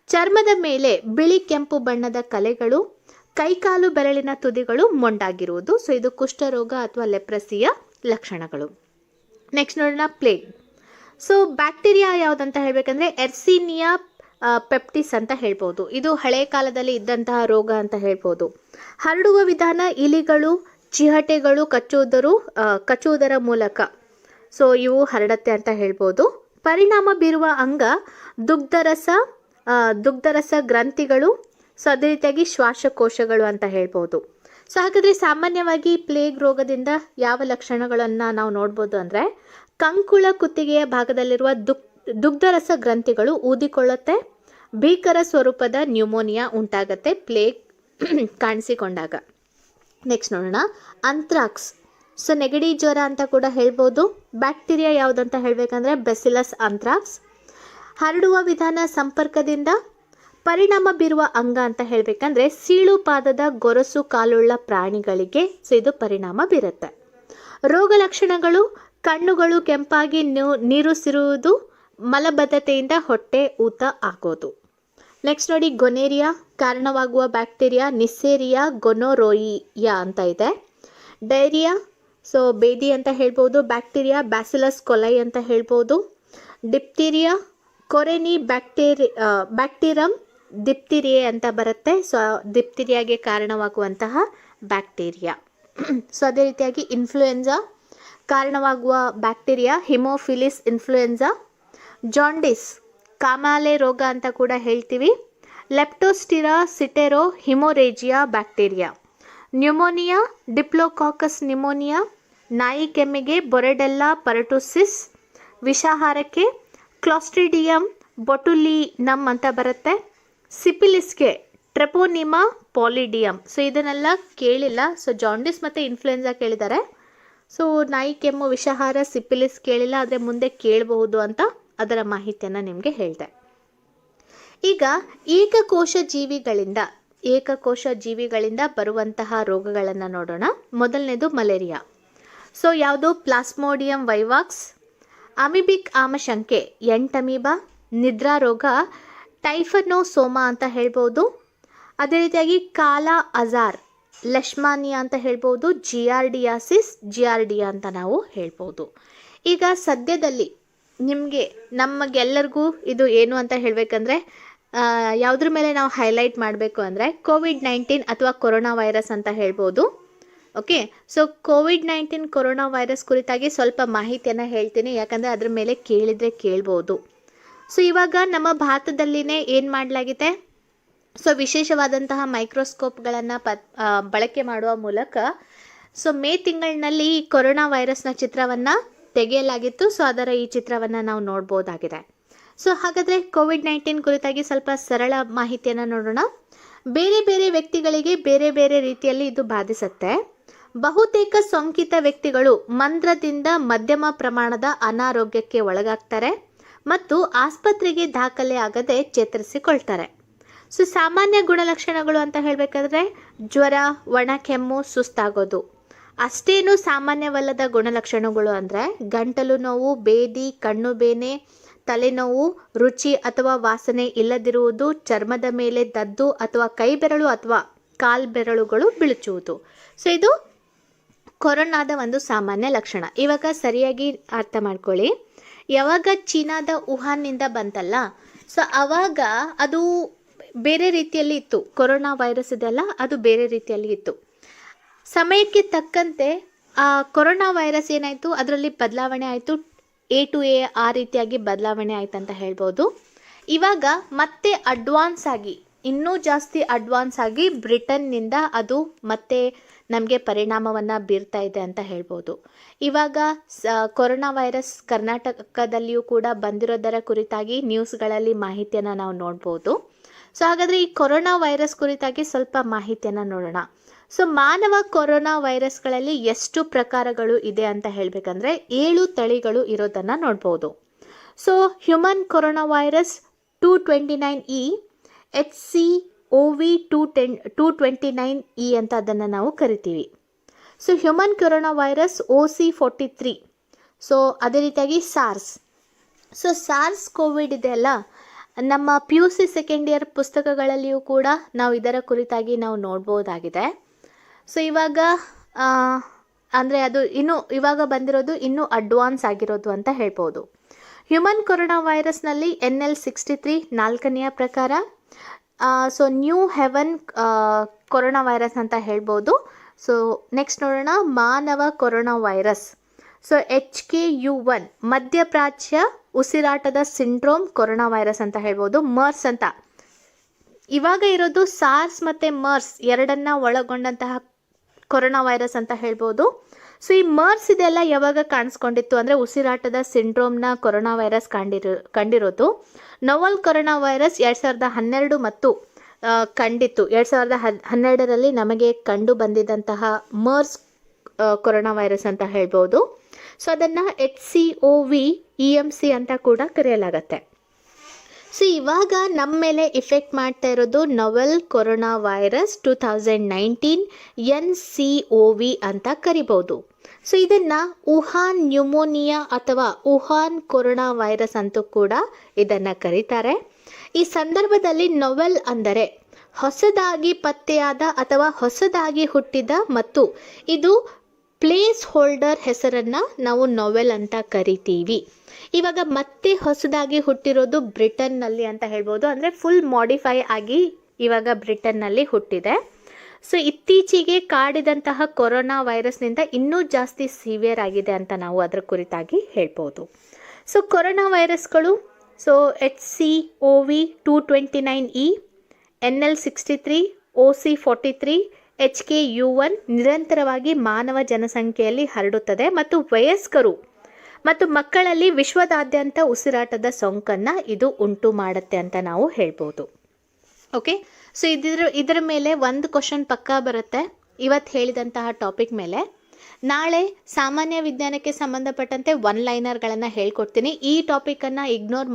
ಚರ್ಮದ ಮೇಲೆ ಬಿಳಿ ಕೆಂಪು ಬಣ್ಣದ ಕಲೆಗಳು, ಕೈಕಾಲು ಬೆರಳಿನ ತುದಿಗಳು ಮೊಂಡಾಗಿರುವುದು. ಸೊ ಇದು ಕುಷ್ಠರೋಗ ಅಥವಾ ಲೆಪ್ರಸಿಯ ಲಕ್ಷಣಗಳು. ನೆಕ್ಸ್ಟ್ ನೋಡೋಣ ಪ್ಲೇಗ್. ಸೊ ಬ್ಯಾಕ್ಟೀರಿಯಾ ಯಾವುದಂತ ಹೇಳಬೇಕಂದ್ರೆ ಎರ್ಸಿನಿಯಾ ಪೆಪ್ಟಿಸ್ ಅಂತ ಹೇಳ್ಬೋದು. ಇದು ಹಳೆ ಕಾಲದಲ್ಲಿ ಇದ್ದಂತಹ ರೋಗ ಅಂತ ಹೇಳ್ಬೋದು. ಹರಡುವ ವಿಧಾನ ಇಲಿಗಳು, ಚಿಹಟೆಗಳು ಕಚ್ಚುವುದರ ಮೂಲಕ ಸೊ ಇವು ಹರಡತ್ತೆ ಅಂತ ಹೇಳ್ಬೋದು. ಪರಿಣಾಮ ಬೀರುವ ಅಂಗ ದುಗ್ಧರಸ ಗ್ರಂಥಿಗಳು, ಸೊ ಅದೇ ರೀತಿಯಾಗಿ ಶ್ವಾಸಕೋಶಗಳು ಅಂತ ಹೇಳ್ಬೋದು. ಸೊ ಹಾಗಾದರೆ ಸಾಮಾನ್ಯವಾಗಿ ಪ್ಲೇಗ್ ರೋಗದಿಂದ ಯಾವ ಲಕ್ಷಣಗಳನ್ನು ನಾವು ನೋಡ್ಬೋದು ಅಂದರೆ ಕಂಕುಳ ಕುತ್ತಿಗೆಯ ಭಾಗದಲ್ಲಿರುವ ದುಗ್ಧರಸ ಗ್ರಂಥಿಗಳು ಊದಿಕೊಳ್ಳುತ್ತೆ, ಭೀಕರ ಸ್ವರೂಪದ ನ್ಯೂಮೋನಿಯಾ ಉಂಟಾಗತ್ತೆ ಪ್ಲೇಗ್ ಕಾಣಿಸಿಕೊಂಡಾಗ. ನೆಕ್ಸ್ಟ್ ನೋಡೋಣ ಅಂಥ್ರಾಕ್ಸ್. ಸೊ ನೆಗಡಿ ಜ್ವರ ಅಂತ ಕೂಡ ಹೇಳ್ಬೋದು. ಬ್ಯಾಕ್ಟೀರಿಯಾ ಯಾವುದಂತ ಹೇಳಬೇಕಂದ್ರೆ ಬೆಸಿಲಸ್ ಅಂಥ್ರಾಕ್ಸ್. ಹರಡುವ ವಿಧಾನ ಸಂಪರ್ಕದಿಂದ. ಪರಿಣಾಮ ಬೀರುವ ಅಂಗ ಅಂತ ಹೇಳಬೇಕಂದ್ರೆ ಸೀಳು ಪಾದದ ಗೊರಸು ಕಾಲುಳ್ಳ ಪ್ರಾಣಿಗಳಿಗೆ ಸೊ ಇದು ಪರಿಣಾಮ ಬೀರುತ್ತೆ. ರೋಗ ಲಕ್ಷಣಗಳು ಕಣ್ಣುಗಳು ಕೆಂಪಾಗಿ ನೀರು ಸಿರುವುದು, ಮಲಬದ್ಧತೆಯಿಂದ ಹೊಟ್ಟೆ ಊತ ಆಗೋದು. ನೆಕ್ಸ್ಟ್ ನೋಡಿ ಗೊನೇರಿಯಾ. ಕಾರಣವಾಗುವ ಬ್ಯಾಕ್ಟೀರಿಯಾ ನಿಸ್ಸೇರಿಯಾ ಗೊನೊರೋಯಿಯಾ ಅಂತ ಇದೆ. ಡೈರಿಯಾ ಸೊ ಬೇದಿ ಅಂತ ಹೇಳ್ಬೋದು. ಬ್ಯಾಕ್ಟೀರಿಯಾ ಬ್ಯಾಸಿಲಸ್ ಕೊಲೈ ಅಂತ ಹೇಳ್ಬೋದು. ಡಿಪ್ತೀರಿಯಾ ಕೊರೆನಿ ಬ್ಯಾಕ್ಟೀರಮ್ ದಿಪ್ತಿರಿಯೆ ಅಂತ ಬರುತ್ತೆ. ಸೊ ದಿಪ್ತಿರಿಯಾಗೆ ಕಾರಣವಾಗುವಂತಹ ಬ್ಯಾಕ್ಟೀರಿಯಾ. ಸೊ ಅದೇ ರೀತಿಯಾಗಿ ಇನ್ಫ್ಲೂಯೆನ್ಸಾ ಕಾರಣವಾಗುವ ಬ್ಯಾಕ್ಟೀರಿಯಾ ಹಿಮೋಫಿಲಿಸ್ ಇನ್ಫ್ಲೂಯೆನ್ಸಾ. ಜಾಂಡಿಸ್ ಕಾಮಾಲೆ ರೋಗ ಅಂತ ಕೂಡ ಹೇಳ್ತೀವಿ. Leptospira icterohaemorrhagiae bacteria. Pneumonia Diplococcus pneumoniae. ನಾಯಿ ಕೆಮ್ಮಿಗೆ ಬೊರೆಡೆಲ್ಲಾ ಪರಟುಸಿಸ್. ವಿಷಾಹಾರಕ್ಕೆ ಕ್ಲಾಸ್ಟ್ರಿಡಿಯಂ ಬೊಟುಲಿನಮ್ ಅಂತ ಬರುತ್ತೆ. ಸಿಪಿಲಿಸ್ಗೆ ಟ್ರೆಪೋನಿಮಾ ಪಾಲಿಡಿಯಂ. ಸೊ ಇದನ್ನೆಲ್ಲ ಕೇಳಿಲ್ಲ. ಸೊ ಜಾಂಡಿಸ್ ಮತ್ತು ಇನ್ಫ್ಲುಯೆನ್ಸಾ ಕೇಳಿದ್ದಾರೆ. ಸೊ ನಾಯಿ ಕೆಮ್ಮು, ವಿಷಾಹಾರ, ಸಿಪಿಲಿಸ್ ಕೇಳಿಲ್ಲ, ಆದರೆ ಮುಂದೆ ಕೇಳಬಹುದು ಅಂತ ಅದರ ಮಾಹಿತಿಯನ್ನು ನಿಮಗೆ ಹೇಳಿದೆ. ಈಗ ಏಕಕೋಶ ಜೀವಿಗಳಿಂದ ಬರುವಂತಹ ರೋಗಗಳನ್ನು ನೋಡೋಣ. ಮೊದಲನೇದು ಮಲೇರಿಯಾ. ಸೊ ಯಾವುದು? Plasmodium vivax. ಅಮಿಬಿಕ್ ಆಮಶಂಕೆ ಎಂಟಮೀಬಾ. ನಿದ್ರಾ ರೋಗ ಟೈಫನೋಸೋಮಾ ಅಂತ ಹೇಳ್ಬೋದು. ಅದೇ ರೀತಿಯಾಗಿ ಕಾಲಾ ಅಜಾರ್ ಲೆಶ್ಮಾನಿಯಾ ಅಂತ ಹೇಳ್ಬೋದು. ಜಿಯಾರ್ಡಿಯಾಸಿಸ್ ಜಿಯಾರ್ಡಿಯಾ ಅಂತ ನಾವು ಹೇಳ್ಬೋದು. ಈಗ ಸದ್ಯದಲ್ಲಿ ನಮಗೆಲ್ಲರಿಗೂ ಇದು ಏನು ಅಂತ ಹೇಳಬೇಕಂದ್ರೆ ಯಾವುದ್ರ ಮೇಲೆ ನಾವು ಹೈಲೈಟ್ ಮಾಡಬೇಕು ಅಂದರೆ ಕೋವಿಡ್-19 ಅಥವಾ ಕೊರೋನಾ ವೈರಸ್ ಅಂತ ಹೇಳ್ಬೋದು. Okay, so COVID-19 corona virus ಕುರಿತಾಗಿ ಸ್ವಲ್ಪ ಮಾಹಿತಿಯನ್ನು ಹೇಳ್ತೀನಿ, ಯಾಕಂದರೆ ಅದ್ರ ಮೇಲೆ ಕೇಳ್ಬೋದು. ಸೊ ಇವಾಗ ನಮ್ಮ ಭಾರತದಲ್ಲಿನೇ ಏನು ಮಾಡಲಾಗಿದೆ, ಸೊ ವಿಶೇಷವಾದಂತಹ ಮೈಕ್ರೋಸ್ಕೋಪ್ಗಳನ್ನು ಬಳಕೆ ಮಾಡುವ ಮೂಲಕ ಸೊ ಮೇ ತಿಂಗಳಿನಲ್ಲಿ ಈ ಕೊರೋನಾ ವೈರಸ್ನ ಚಿತ್ರವನ್ನು ತೆಗೆಯಲಾಗಿತ್ತು. ಸೊ ಅದರ ಈ ಚಿತ್ರವನ್ನು ನಾವು ನೋಡ್ಬೋದಾಗಿದೆ. ಸೊ ಹಾಗಾದರೆ ಕೋವಿಡ್-19 ಕುರಿತಾಗಿ ಸ್ವಲ್ಪ ಸರಳ ಮಾಹಿತಿಯನ್ನು ನೋಡೋಣ. ಬೇರೆ ಬೇರೆ ವ್ಯಕ್ತಿಗಳಿಗೆ ಬೇರೆ ಬೇರೆ ರೀತಿಯಲ್ಲಿ ಇದು ಬಾಧಿಸುತ್ತೆ. ಬಹುತೇಕ ಸೋಂಕಿತ ವ್ಯಕ್ತಿಗಳು ಮಂದ್ರದಿಂದ ಮಧ್ಯಮ ಪ್ರಮಾಣದ ಅನಾರೋಗ್ಯಕ್ಕೆ ಒಳಗಾಗ್ತಾರೆ ಮತ್ತು ಆಸ್ಪತ್ರೆಗೆ ದಾಖಲೆ ಆಗದೆ ಚೇತರಿಸಿಕೊಳ್ತಾರೆ. ಸೊ ಸಾಮಾನ್ಯ ಗುಣಲಕ್ಷಣಗಳು ಅಂತ ಹೇಳಬೇಕಾದ್ರೆ ಜ್ವರ, ಒಣ ಕೆಮ್ಮು, ಸುಸ್ತಾಗೋದು. ಅಷ್ಟೇನು ಸಾಮಾನ್ಯವಲ್ಲದ ಗುಣಲಕ್ಷಣಗಳು ಅಂದರೆ ಗಂಟಲು ನೋವು, ಬೇದಿ, ಕಣ್ಣು ಬೇನೆ, ತಲೆನೋವು, ರುಚಿ ಅಥವಾ ವಾಸನೆ ಇಲ್ಲದಿರುವುದು, ಚರ್ಮದ ಮೇಲೆ ದದ್ದು ಅಥವಾ ಕೈ ಬೆರಳು ಅಥವಾ ಕಾಲ್ಬೆರಳುಗಳು ಬಿಳುಚುವುದು. ಸೊ ಇದು ಕೊರೋನಾದ ಒಂದು ಸಾಮಾನ್ಯ ಲಕ್ಷಣ. ಇವಾಗ ಸರಿಯಾಗಿ ಅರ್ಥ ಮಾಡ್ಕೊಳ್ಳಿ. ಯಾವಾಗ ಚೀನಾದ ವುಹಾನ್ನಿಂದ ಬಂತಲ್ಲ, ಸೊ ಆವಾಗ ಅದು ಬೇರೆ ರೀತಿಯಲ್ಲಿ ಇತ್ತು. ಕೊರೋನಾ ವೈರಸ್ ಇದೆಲ್ಲ ಅದು ಬೇರೆ ರೀತಿಯಲ್ಲಿ ಇತ್ತು. ಸಮಯಕ್ಕೆ ತಕ್ಕಂತೆ ಆ ಕೊರೋನಾ ವೈರಸ್ ಏನಾಯಿತು, ಅದರಲ್ಲಿ ಬದಲಾವಣೆ ಆಯಿತು. A to A ಆ ರೀತಿಯಾಗಿ ಬದಲಾವಣೆ ಆಯ್ತು ಅಂತ ಹೇಳ್ಬೋದು. ಇವಾಗ ಮತ್ತೆ ಇನ್ನೂ ಜಾಸ್ತಿ ಅಡ್ವಾನ್ಸ್ ಆಗಿ ಬ್ರಿಟನ್ನಿಂದ ಅದು ಮತ್ತೆ ನಮಗೆ ಪರಿಣಾಮವನ್ನು ಬೀರ್ತಾ ಇದೆ ಅಂತ ಹೇಳ್ಬೋದು. ಇವಾಗ ಕೊರೋನಾ ವೈರಸ್ ಕರ್ನಾಟಕದಲ್ಲಿಯೂ ಕೂಡ ಬಂದಿರೋದರ ಕುರಿತಾಗಿ ನ್ಯೂಸ್ಗಳಲ್ಲಿ ಮಾಹಿತಿಯನ್ನು ನಾವು ನೋಡ್ಬೋದು. ಸೊ ಹಾಗಾದರೆ ಈ ಕೊರೋನಾ ವೈರಸ್ ಕುರಿತಾಗಿ ಸ್ವಲ್ಪ ಮಾಹಿತಿಯನ್ನು ನೋಡೋಣ. ಸೊ ಮಾನವ ಕೊರೋನಾ ವೈರಸ್ಗಳಲ್ಲಿ ಎಷ್ಟು ಪ್ರಕಾರಗಳು ಇದೆ ಅಂತ ಹೇಳಬೇಕಂದ್ರೆ 7 ತಳಿಗಳು ಇರೋದನ್ನು ನೋಡ್ಬೋದು. So human corona virus 229E, HCOV 229E ಅಂತ ಅದನ್ನು ನಾವು ಕರಿತೀವಿ. So human corona virus OC43. So ಅದೇ ರೀತಿಯಾಗಿ ಸಾರ್ಸ್. ಸೊ ಸಾರ್ಸ್ ಕೋವಿಡ್ ಇದೆಯಲ್ಲ, ನಮ್ಮ PUC ಸೆಕೆಂಡ್ ಇಯರ್ ಪುಸ್ತಕಗಳಲ್ಲಿಯೂ ಕೂಡ ನಾವು ಇದರ ಕುರಿತಾಗಿ ನಾವು ನೋಡ್ಬೋದಾಗಿದೆ. ಸೊ ಇವಾಗ ಅಂದರೆ ಅದು ಇವಾಗ ಬಂದಿರೋದು ಇನ್ನೂ ಅಡ್ವಾನ್ಸ್ ಆಗಿರೋದು ಅಂತ ಹೇಳ್ಬೋದು. ಹ್ಯೂಮನ್ ಕೊರೋನಾ ವೈರಸ್ನಲ್ಲಿ NL63 4ನೆಯ ಪ್ರಕಾರ. So New Haven corona virus ಅಂತ ಹೇಳ್ಬೋದು. ಸೊ ನೆಕ್ಸ್ಟ್ ನೋಡೋಣ ಮಾನವ ಕೊರೋನಾ ವೈರಸ್. ಸೊ HKU1 ಮಧ್ಯಪ್ರಾಚ್ಯ ಉಸಿರಾಟದ ಸಿಂಡ್ರೋಮ್ ಕೊರೋನಾ ವೈರಸ್ ಅಂತ ಹೇಳ್ಬೋದು. ಮರ್ಸ್ ಅಂತ ಇವಾಗ ಇರೋದು ಸಾರ್ಸ್ ಮತ್ತು ಮರ್ಸ್ ಎರಡನ್ನ ಒಳಗೊಂಡಂತಹ ಕೊರೋನಾ ವೈರಸ್ ಅಂತ ಹೇಳ್ಬೋದು. ಸೊ ಈ ಮರ್ಸ್ ಇದೆಲ್ಲ ಯಾವಾಗ ಕಾಣಿಸ್ಕೊಂಡಿತ್ತು ಅಂದರೆ ಉಸಿರಾಟದ ಸಿಂಡ್ರೋಮ್ನ ಕೊರೋನಾ ವೈರಸ್ ಕಂಡಿರೋದು. ನೋವಲ್ ಕೊರೋನಾ ವೈರಸ್ 2012 ಮತ್ತು ಕಂಡಿತ್ತು. 2012ರಲ್ಲಿ ನಮಗೆ ಕಂಡು ಬಂದಿದ್ದಂತಹ ಮರ್ಸ್ ಕೊರೋನಾ ವೈರಸ್ ಅಂತ ಹೇಳ್ಬೋದು. ಸೊ ಅದನ್ನು HCOV EMC ಅಂತ ಕೂಡ ಕರೆಯಲಾಗತ್ತೆ. ಸೊ ಇವಾಗ ನಮ್ಮ ಮೇಲೆ ಇಫೆಕ್ಟ್ ಮಾಡ್ತಾ ಇರೋದು ನೋವೆಲ್ ಕೊರೋನಾ ವೈರಸ್ 2019 NCOV ಅಂತ ಕರಿಬೋದು. ಸೊ ಇದನ್ನು ವುಹಾನ್ ನ್ಯೂಮೋನಿಯಾ ಅಥವಾ ವುಹಾನ್ ಕೊರೋನಾ ವೈರಸ್ ಅಂತೂ ಕೂಡ ಇದನ್ನು ಕರೀತಾರೆ. ಈ ಸಂದರ್ಭದಲ್ಲಿ ನೋವೆಲ್ ಅಂದರೆ ಹೊಸದಾಗಿ ಪತ್ತೆಯಾದ ಅಥವಾ ಹೊಸದಾಗಿ ಹುಟ್ಟಿದ, ಮತ್ತು ಇದು ಪ್ಲೇಸ್ ಹೋಲ್ಡರ್ ಹೆಸರನ್ನು ನಾವು ನೋವೆಲ್ ಅಂತ ಕರಿತೀವಿ. ಇವಾಗ ಮತ್ತೆ ಹೊಸದಾಗಿ ಹುಟ್ಟಿರೋದು ಬ್ರಿಟನ್ನಲ್ಲಿ ಅಂತ ಹೇಳ್ಬೋದು. ಅಂದರೆ ಫುಲ್ ಮಾಡಿಫೈ ಆಗಿ ಇವಾಗ ಬ್ರಿಟನ್ನಲ್ಲಿ ಹುಟ್ಟಿದೆ. ಸೊ ಇತ್ತೀಚೆಗೆ ಕಾಡಿದಂತಹ ಕೊರೋನಾ ವೈರಸ್ನಿಂದ ಇನ್ನೂ ಜಾಸ್ತಿ ಸಿವಿಯರ್ ಆಗಿದೆ ಅಂತ ನಾವು ಅದರ ಕುರಿತಾಗಿ ಹೇಳ್ಬೋದು. So corona ವೈರಸ್ಗಳು HCOV229E, NL63, OC43, HKU1 ನಿರಂತರವಾಗಿ ಮಾನವ ಜನಸಂಖ್ಯೆಯಲ್ಲಿ ಹರಡುತ್ತದೆ ಮತ್ತು ವಯಸ್ಕರು ಮತ್ತು ಮಕ್ಕಳಲ್ಲಿ ವಿಶ್ವದಾದ್ಯಂತ ಉಸಿರಾಟದ ಸೋಂಕನ್ನು ಇದು ಉಂಟು ಮಾಡುತ್ತೆ ಅಂತ ನಾವು ಹೇಳ್ಬೋದು. ಓಕೆ, ಸೊ ಇದರ ಮೇಲೆ ಒಂದು ಕ್ವಶನ್ ಪಕ್ಕಾ ಬರುತ್ತೆ ಇವತ್ತು ಹೇಳಿದಂತಹ ಟಾಪಿಕ್ ಮೇಲೆ. ನಾಳೆ ಸಾಮಾನ್ಯ ವಿಜ್ಞಾನಕ್ಕೆ ಸಂಬಂಧಪಟ್ಟಂತೆ ಒನ್ ಲೈನರ್ಗಳನ್ನು ಹೇಳ್ಕೊಡ್ತೀನಿ. ಈ ಟಾಪಿಕನ್ನು ಇಗ್ನೋರ್